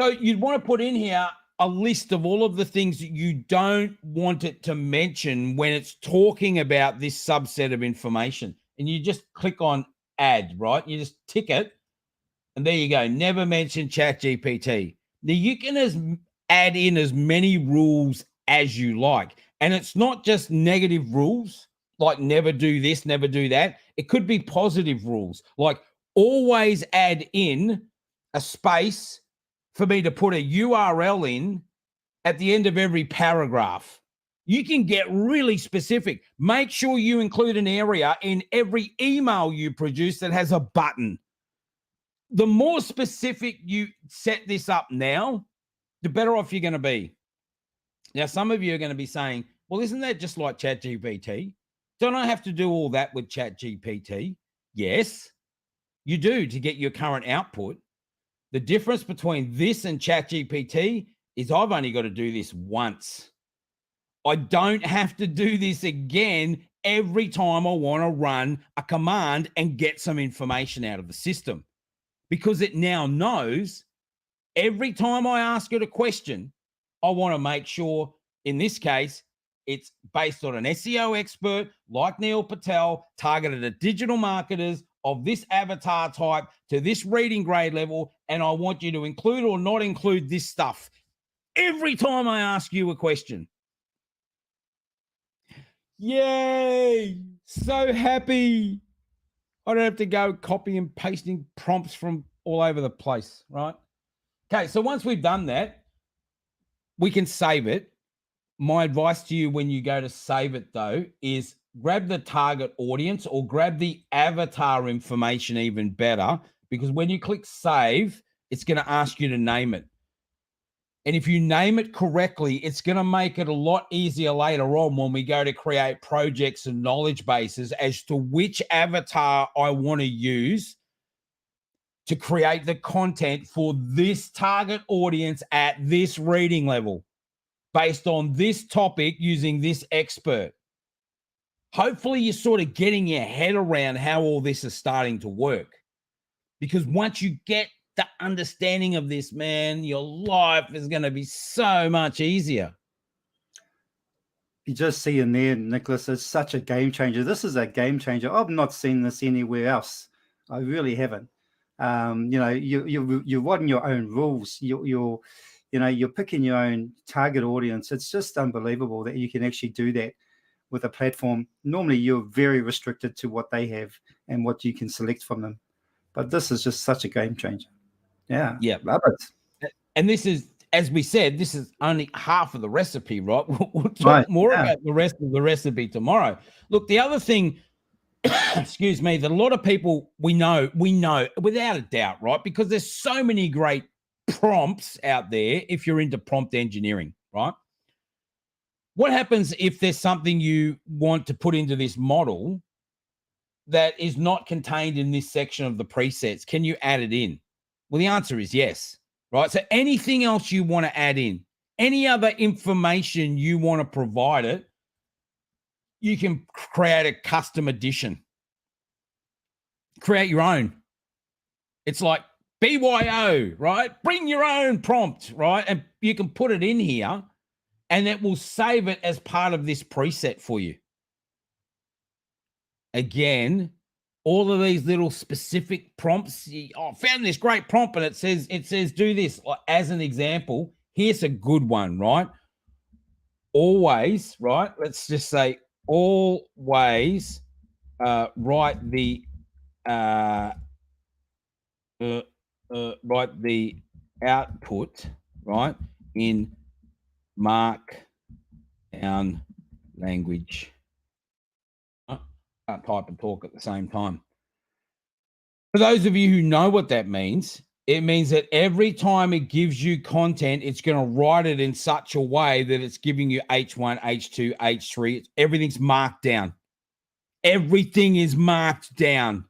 So you'd want to put in here a list of all of the things that you don't want it to mention when it's talking about this subset of information. And you just click on add, right? You just tick it. And there you go. Never mention ChatGPT. Now you can add in as many rules as you like. And it's not just negative rules, like never do this, never do that. It could be positive rules, like always add in a space for me to put a URL in at the end of every paragraph. You can get really specific. Make sure you include an area in every email you produce that has a button. The more specific you set this up now, the better off you're going to be. Now, some of you are going to be saying, well, isn't that just like ChatGPT? Don't I have to do all that with ChatGPT? Yes, you do to get your current output. The difference between this and ChatGPT is I've only got to do this once. I don't have to do this again every time I want to run a command and get some information out of the system, because it now knows every time I ask it a question, I want to make sure, in this case, it's based on an SEO expert like Neil Patel, targeted at digital marketers of this avatar type to this reading grade level, and I want you to include or not include this stuff every time I ask you a question. Yay! So happy. I don't have to go copy and pasting prompts from all over the place, right? Okay, so once we've done that, we can save it. My advice to you when you go to save it, though, is grab the target audience or grab the avatar information even better, because when you click save, it's going to ask you to name it. And if you name it correctly, it's going to make it a lot easier later on when we go to create projects and knowledge bases as to which avatar I want to use to create the content for this target audience at this reading level based on this topic using this expert. Hopefully, you're sort of getting your head around how all this is starting to work. Because once you get the understanding of this, man, your life is going to be so much easier. You just see in there, Nicholas, it's such a game changer. This is a game changer. I've not seen this anywhere else. I really haven't. You're writing your own rules. You're picking your own target audience. It's just unbelievable that you can actually do that with a platform. Normally, you're very restricted to what they have and what you can select from them. But this is just such a game changer. Yeah, love it. And this is, as we said, this is only half of the recipe, right? We'll talk Right, more yeah. about the rest of the recipe tomorrow. Look, the other thing, excuse me, that a lot of people we know without a doubt, right? Because there's so many great prompts out there if you're into prompt engineering, right? What happens if there's something you want to put into this model that is not contained in this section of the presets? Can you add it in? Well, the answer is yes, right? So anything else you want to add in, any other information you want to provide it, you can create a custom edition. Create your own. It's like BYO, right? Bring your own prompt, right? And you can put it in here and it will save it as part of this preset for you. Again, all of these little specific prompts. I found this great prompt and it says do this. As an example, here's a good one, right? Always, right? Let's just say always write the write the output, right, in Markdown language. Can't type and talk at the same time. For those of you who know what that means, it means that every time it gives you content, it's going to write it in such a way that it's giving you H1, H2, H3. Everything's marked down. Everything is marked down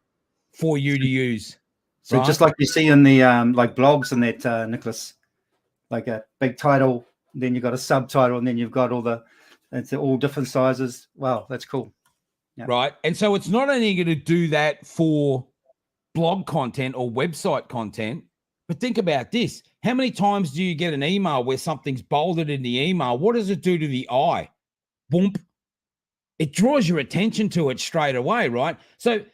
for you to use. So right? Just like you see in the like blogs and that, Nicholas, like a big title, then you've got a subtitle, and then you've got it's all different sizes. Wow, that's cool. Yeah. Right. And so it's not only going to do that for blog content or website content, but think about this. How many times do you get an email where something's bolded in the email? What does it do to the eye? Boom. It draws your attention to it straight away, right? So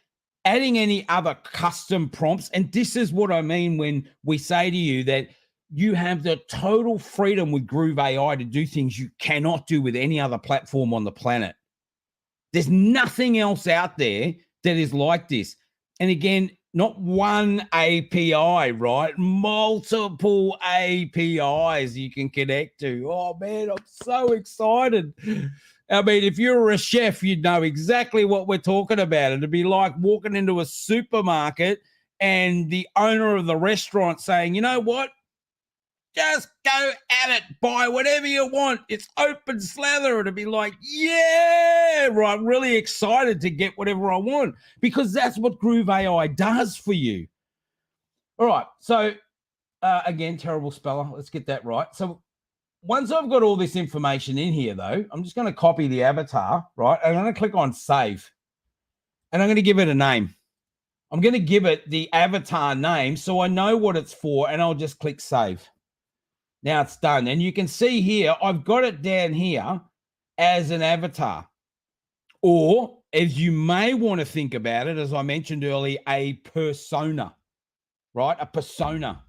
adding any other custom prompts, and this is what I mean when we say to you that you have the total freedom with GrooveAI to do things you cannot do with any other platform on the planet. There's nothing else out there that is like this. And again, not one API, right? Multiple APIs you can connect to. Oh, man, I'm so excited. I mean, if you were a chef, you'd know exactly what we're talking about. It'd be like walking into a supermarket and the owner of the restaurant saying, you know what? Just go at it, buy whatever you want. It's open slather. It'd be like, yeah, right. I'm really excited to get whatever I want because that's what GrooveAI does for you. All right. So again, terrible speller. Let's get that right. So once I've got all this information in here, though, I'm just going to copy the avatar, right? And I'm going to click on save. And I'm going to give it a name. I'm going to give it the avatar name so I know what it's for, and I'll just click save. Now it's done. And you can see here, I've got it down here as an avatar. Or, as you may want to think about it, as I mentioned earlier, a persona, right? A persona.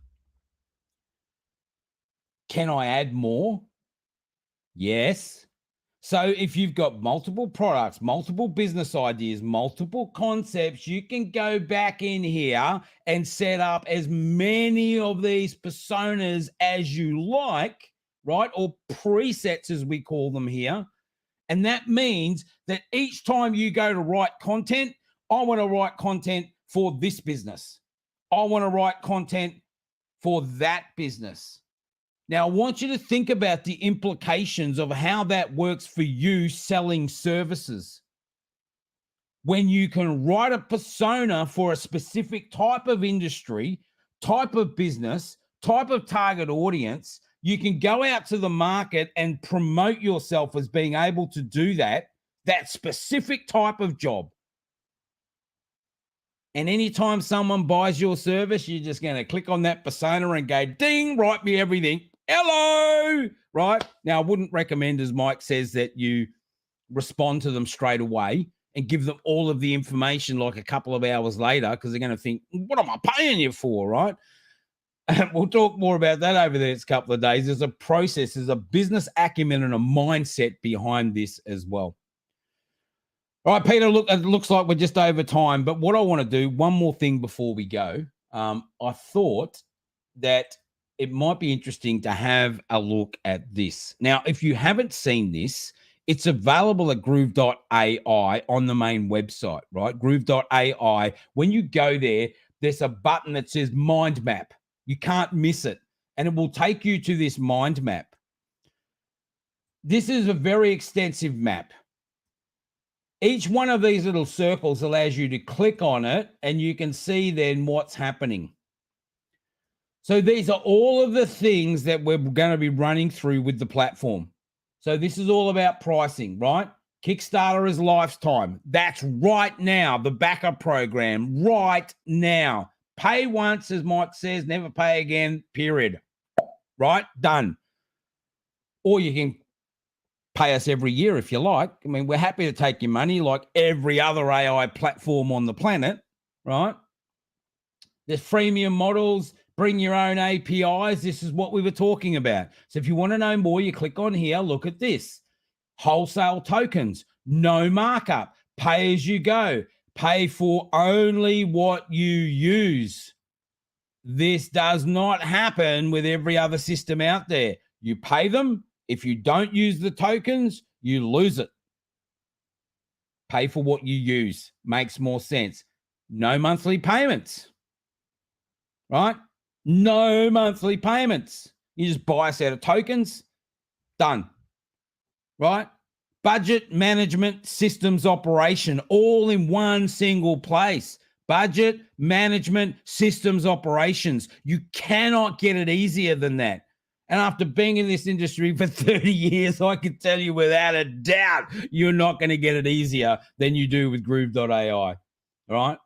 Can I add more? Yes. So if you've got multiple products, multiple business ideas, multiple concepts, you can go back in here and set up as many of these personas as you like, right? Or presets, as we call them here. And that means that each time you go to write content, I want to write content for this business. I want to write content for that business. Now, I want you to think about the implications of how that works for you selling services. When you can write a persona for a specific type of industry, type of business, type of target audience, you can go out to the market and promote yourself as being able to do that specific type of job. And anytime someone buys your service, you're just going to click on that persona and go, ding, write me everything. Hello, right? Now, I wouldn't recommend, as Mike says, that you respond to them straight away and give them all of the information like a couple of hours later, because they're going to think, what am I paying you for, right? And we'll talk more about that over the next couple of days. There's a process, there's a business acumen and a mindset behind this as well. All right, Peter, look, it looks like we're just over time, but what I want to do, one more thing before we go. I thought that it might be interesting to have a look at this. Now, if you haven't seen this, it's available at Groove.AI on the main website, right? Groove.AI. When you go there, there's a button that says Mind Map. You can't miss it. And it will take you to this mind map. This is a very extensive map. Each one of these little circles allows you to click on it, and you can see then what's happening. So these are all of the things that we're going to be running through with the platform. So this is all about pricing, right? Kickstarter is lifetime. That's right now, the backup program, right now. Pay once, as Mike says, never pay again, period. Right? Done. Or you can pay us every year if you like. I mean, we're happy to take your money like every other AI platform on the planet, right? There's freemium models. Bring your own APIs. This is what we were talking about. So if you want to know more, you click on here. Look at this. Wholesale tokens, no markup, pay as you go, pay for only what you use. This does not happen with every other system out there. You pay them. If you don't use the tokens, you lose it. Pay for what you use. Makes more sense. No monthly payments, right? No monthly payments. You just buy a set of tokens, done, right? Budget management systems operation, all in one single place. Budget management systems operations. You cannot get it easier than that. And after being in this industry for 30 years, I can tell you without a doubt, you're not going to get it easier than you do with Groove.ai, all right?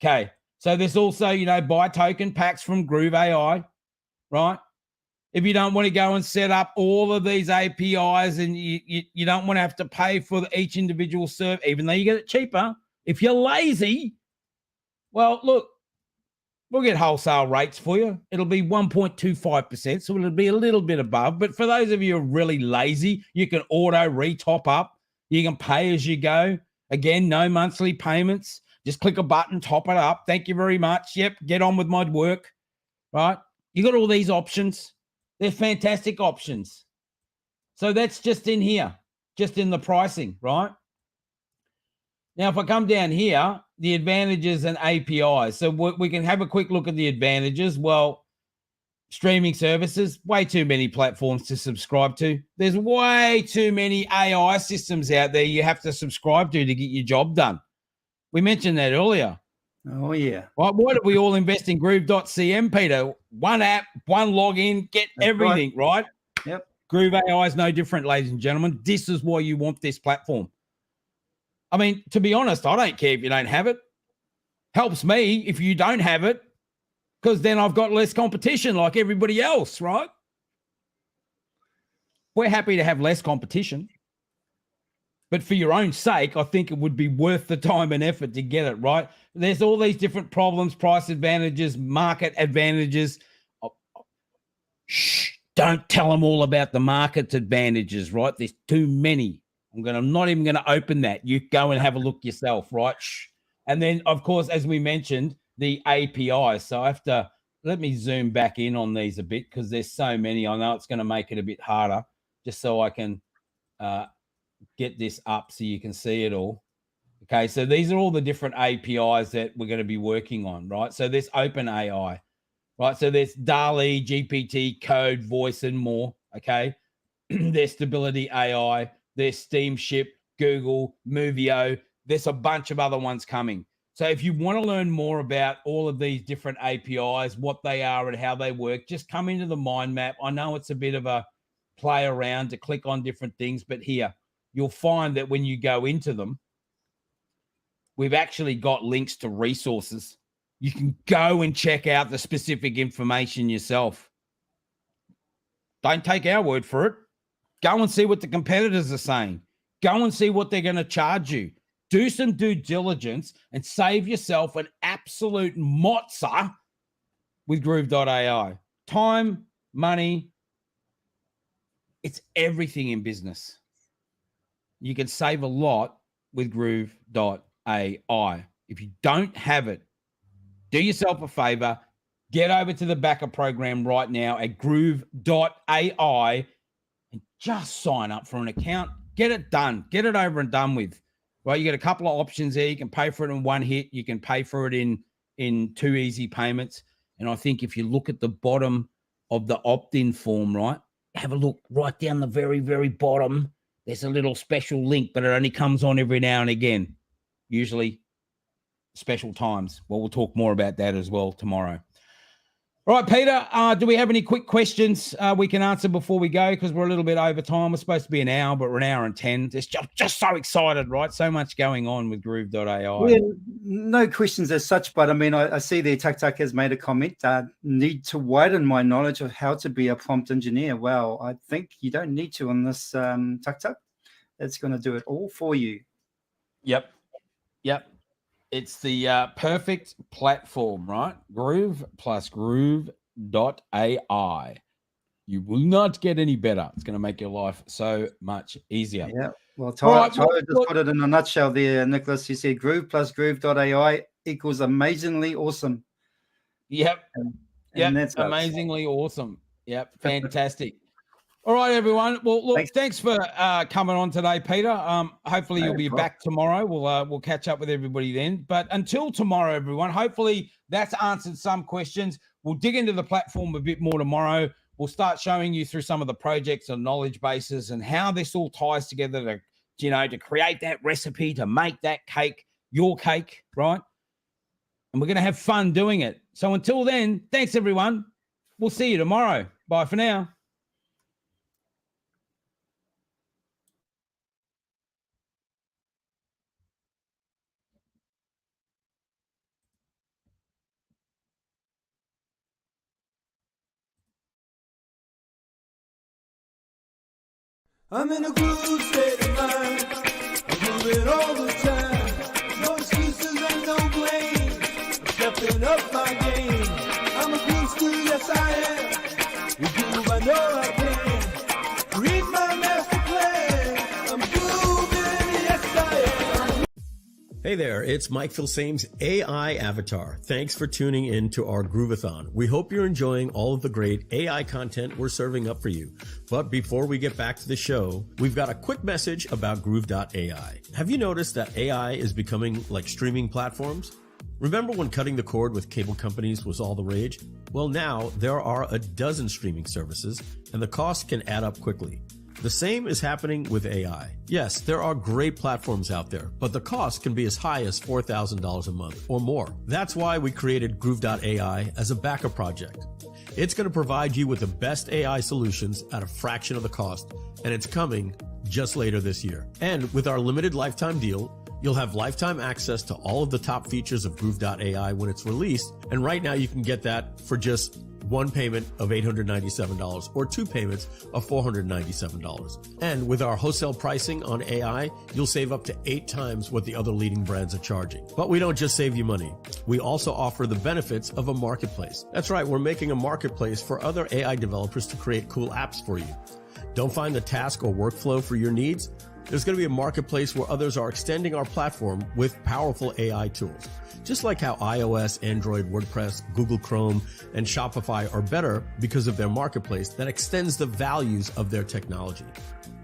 Okay. So there's also, buy token packs from GrooveAI, right? If you don't want to go and set up all of these APIs and you don't want to have to pay for each individual serve, even though you get it cheaper, if you're lazy, well, look, we'll get wholesale rates for you. It'll be 1.25%, so it'll be a little bit above. But for those of you who are really lazy, you can auto re-top up. You can pay as you go. Again, no monthly payments. Just click a button, top it up. Thank you very much. Yep, get on with my work, right? You got all these options. They're fantastic options. So that's just in here, just in the pricing, right? Now, if I come down here, the advantages and APIs. So we can have a quick look at the advantages. Well, streaming services, way too many platforms to subscribe to. There's way too many AI systems out there you have to subscribe to get your job done. We mentioned that earlier. Oh, yeah. Why did we all invest in Groove.cm, Peter? One app, one login, get That's everything, right? Yep. GrooveAI is no different, ladies and gentlemen. This is why you want this platform. I mean, to be honest, I don't care if you don't have it. Helps me if you don't have it, because then I've got less competition like everybody else, right? We're happy to have less competition. But for your own sake, I think it would be worth the time and effort to get it, right? There's all these different problems, price advantages, market advantages. Shh, don't tell them all about the market advantages, right? There's too many. I'm not even going to open that. You go and have a look yourself, right? Shh. And then, of course, as we mentioned, the API. So I have to, let me zoom back in on these a bit because there's so many. I know it's going to make it a bit harder just so I can get this up so you can see it all. Okay, so these are all the different APIs that we're going to be working on, right? So there's OpenAI, right? So there's DALL-E, GPT, Code, Voice, and more, okay? There's Stability AI, there's Steamship, Google, Movio. There's a bunch of other ones coming. So if you want to learn more about all of these different APIs, what they are and how they work, just come into the mind map. I know it's a bit of a play around to click on different things, but here, you'll find that when you go into them, we've actually got links to resources. You can go and check out the specific information yourself. Don't take our word for it. Go and see what the competitors are saying. Go and see what they're going to charge you. Do some due diligence and save yourself an absolute mozza with Groove.AI. Time, money, it's everything in business. You can save a lot with Groove.AI. If you don't have it, do yourself a favor, get over to the backer program right now at Groove.AI and just sign up for an account. Get it done. Get it over and done with. Right? You get a couple of options there. You can pay for it in one hit. You can pay for it in 2 easy payments. And I think if you look at the bottom of the opt-in form, right, have a look right down the very, very bottom. There's a little special link, but it only comes on every now and again, usually special times. Well, we'll talk more about that as well tomorrow. All right, Peter, do we have any quick questions we can answer before we go? Because we're a little bit over time. We're supposed to be an hour, but we're an hour and 10. It's just so excited, right? So much going on with Groove.ai. Yeah, no questions as such, but I mean, I see there Tak has made a comment. Need to widen my knowledge of how to be a prompt engineer. Well, I think you don't need to on this Tak. It's going to do it all for you. Yep. It's the perfect platform, right? Groove plus Groove.ai. You will not get any better. It's going to make your life so much easier. Yeah. Well, Tyler just put it in a nutshell there, Nicholas. He said Groove plus Groove.ai equals amazingly awesome. Yep. And that's amazingly awesome. Yep. Fantastic. All right, everyone. Well, look, thanks for coming on today, Peter. Hopefully you'll be back tomorrow. We'll catch up with everybody then. But until tomorrow, everyone, hopefully that's answered some questions. We'll dig into the platform a bit more tomorrow. We'll start showing you through some of the projects and knowledge bases and how this all ties together to create that recipe, to make that cake, your cake, right? And we're going to have fun doing it. So until then, thanks, everyone. We'll see you tomorrow. Bye for now. I'm in a groove state of mind. I'm moving all the time. No excuses and no blame. I'm stepping up my game. I'm a groove school, yes I am. With groove I know I can. Read my master plan. I'm grooving, yes I am. Hey there, it's Mike Filsame's AI Avatar. Thanks for tuning in to our Groove-A-Thon. We hope you're enjoying all of the great AI content we're serving up for you. But before we get back to the show, we've got a quick message about Groove.AI. Have you noticed that AI is becoming like streaming platforms? Remember when cutting the cord with cable companies was all the rage? Well, now there are a dozen streaming services, and the cost can add up quickly. The same is happening with AI. Yes, there are great platforms out there, but the cost can be as high as $4,000 a month or more. That's why we created Groove.AI as a backup project. It's going to provide you with the best AI solutions at a fraction of the cost, and it's coming just later this year. And with our limited lifetime deal, you'll have lifetime access to all of the top features of Groove.AI when it's released, and right now you can get that for just one payment of $897 or two payments of $497. And with our wholesale pricing on AI, you'll save up to 8 times what the other leading brands are charging. But we don't just save you money. We also offer the benefits of a marketplace. That's right, we're making a marketplace for other AI developers to create cool apps for you. Don't find the task or workflow for your needs? There's going to be a marketplace where others are extending our platform with powerful AI tools. Just like how iOS, Android, WordPress, Google Chrome, and Shopify are better because of their marketplace that extends the values of their technology.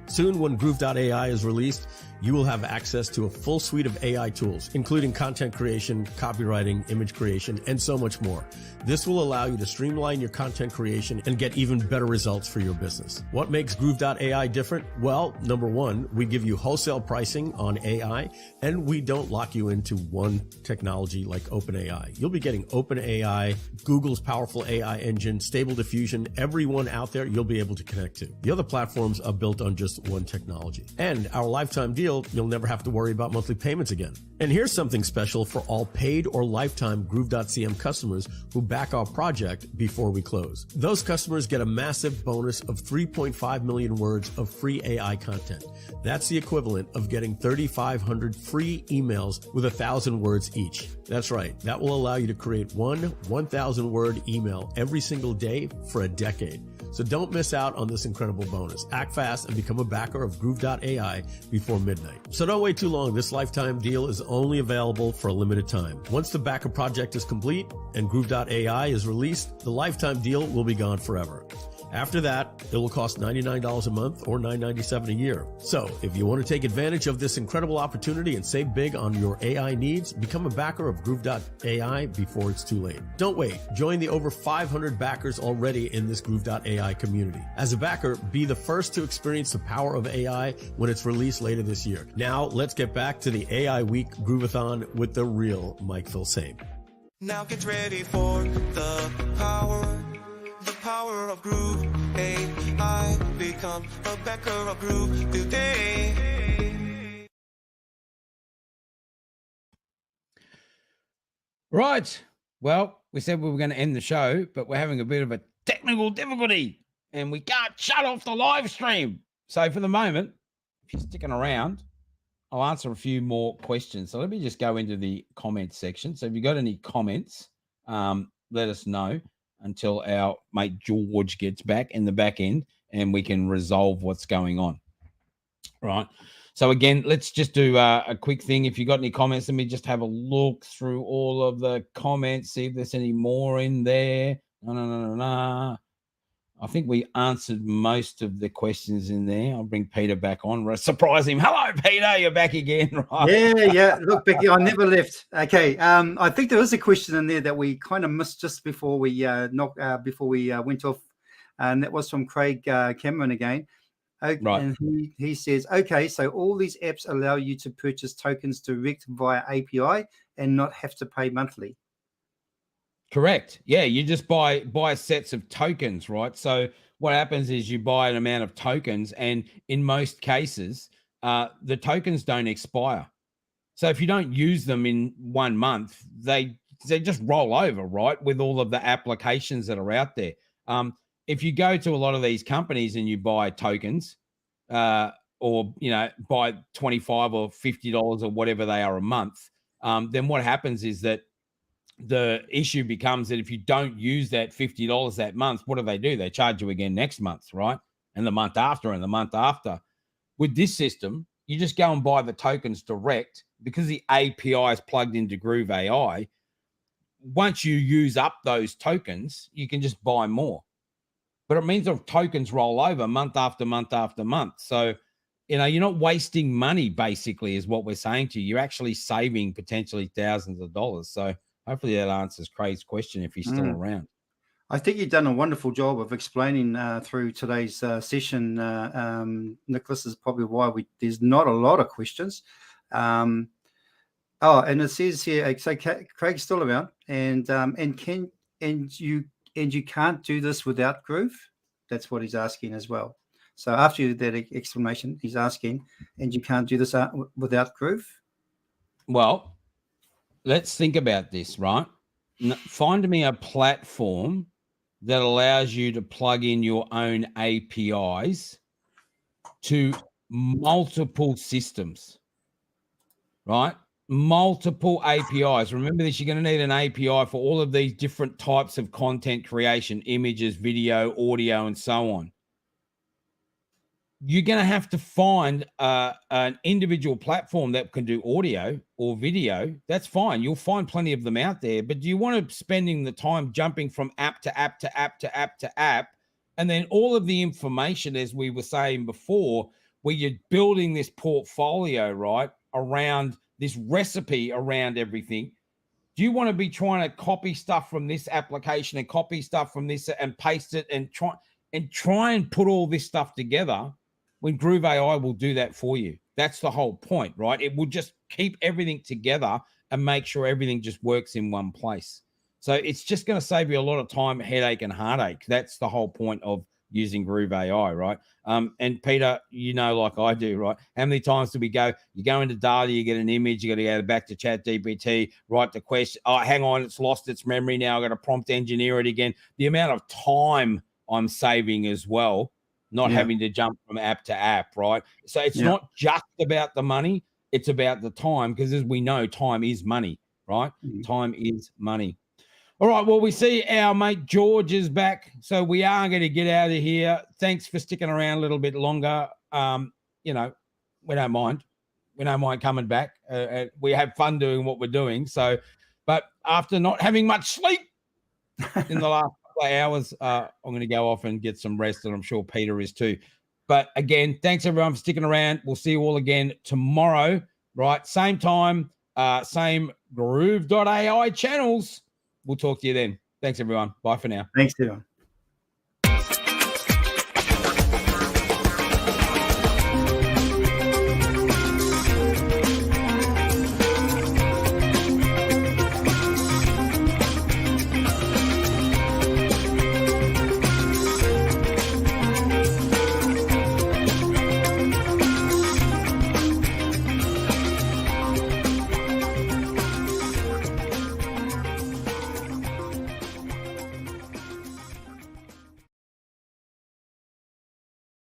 Soon, when Groove.AI is released, you will have access to a full suite of AI tools, including content creation, copywriting, image creation, and so much more. This will allow you to streamline your content creation and get even better results for your business. What makes Groove.AI different? Well, number one, we give you wholesale pricing on AI, and we don't lock you into one technology like OpenAI. You'll be getting OpenAI, Google's powerful AI engine, Stable Diffusion, everyone out there you'll be able to connect to. The other platforms are built on just one technology. And our lifetime deal, you'll never have to worry about monthly payments again. And here's something special for all paid or lifetime Groove.cm customers who back our project before we close. Those customers get a massive bonus of 3.5 million words of free AI content. That's the equivalent of getting 3,500 free emails with 1,000 words each. That's right. That will allow you to create one 1,000 word email every single day for a decade. So don't miss out on this incredible bonus. Act fast and become a backer of Groove.ai before midnight. So don't wait too long. This lifetime deal is only available for a limited time. Once the backer project is complete and Groove.ai is released, the lifetime deal will be gone forever. After that, it will cost $99 a month or $9.97 a year. So if you want to take advantage of this incredible opportunity and save big on your AI needs, become a backer of Groove.ai before it's too late. Don't wait. Join the over 500 backers already in this Groove.ai community. As a backer, be the first to experience the power of AI when it's released later this year. Now, let's get back to the AI Week Groove-A-Thon with the real Mike Filsaime. Now get ready for the power of Groove.AI. Become a backer of Groove today. Right. Well, we said we were going to end the show, but we're having a bit of a technical difficulty and we can't shut off the live stream. So for the moment, if you're sticking around, I'll answer a few more questions. So let me just go into the comments section. So if you've got any comments, let us know until our mate George gets back in the back end and we can resolve what's going on. Right. So again, let's just do a quick thing. If you got any comments, let me just have a look through all of the comments, see if there's any more in there. No. I think we answered most of the questions in there. I'll bring Peter back on. Surprise him. Hello, Peter. You're back again, right? Yeah. Look, Becky, I never left. Okay. I think there was a question in there that we kind of missed just before we went off, and that was from Craig Cameron again. Right. And he says, okay, so all these apps allow you to purchase tokens direct via API and not have to pay monthly. Correct. Yeah, you just buy sets of tokens, right? So what happens is you buy an amount of tokens, and in most cases, the tokens don't expire. So if you don't use them in 1 month, they just roll over, right? With all of the applications that are out there. If you go to a lot of these companies and you buy tokens, or buy $25 or $50 or whatever they are a month, then what happens is that the issue becomes that if you don't use that $50 that month, what do? They charge you again next month, right? And the month after and the month after. With this system, you just go and buy the tokens direct because the API is plugged into GrooveAI. Once you use up those tokens, you can just buy more. But it means the tokens roll over month after month after month. So, you're not wasting money, basically, is what we're saying to you. You're actually saving potentially thousands of dollars. So hopefully that answers Craig's question if he's still around. I think you've done a wonderful job of explaining through today's session. Nicholas, is probably why there's not a lot of questions. And it says here, so Craig's still around, and you can't do this without Groove. That's what he's asking as well. So after that explanation, he's asking, and you can't do this without Groove? Well, let's think about this, right? Find me a platform that allows you to plug in your own APIs to multiple systems, right? Multiple APIs. Remember this, you're going to need an API for all of these different types of content creation, images, video, audio, and so on. you're going to have to find an individual platform that can do audio or video. That's fine. You'll find plenty of them out there. But do you want to spending the time jumping from app to app to app to app to app, and then all of the information, as we were saying before, where you're building this portfolio, right, around this recipe around everything? Do you want to be trying to copy stuff from this application and copy stuff from this and paste it and try and put all this stuff together, when GrooveAI will do that for you? That's the whole point, right? It will just keep everything together and make sure everything just works in one place. So it's just going to save you a lot of time, headache, and heartache. That's the whole point of using GrooveAI, right? And Peter, you know, like I do, right? How many times do we go? You go into data, you get an image, you got to go back to ChatGPT, write the question. Oh, hang on, it's lost its memory now. I got to prompt engineer it again. The amount of time I'm saving as well, not having to jump from app to app, right? So it's not just about the money, it's about the time, because as we know, time is money, right? Time is money. All right, well, we see our mate George is back, so we are going to get out of here. Thanks for sticking around a little bit longer. You know, we don't mind. We don't mind coming back. We have fun doing what we're doing. So, but after not having much sleep in the last couple of hours, I'm going to go off and get some rest, and I'm sure Peter is too. But again, thanks everyone for sticking around. We'll see you all again tomorrow, right? Same time, same Groove.AI channels. We'll talk to you then. Thanks, everyone. Bye for now. Thanks, everyone.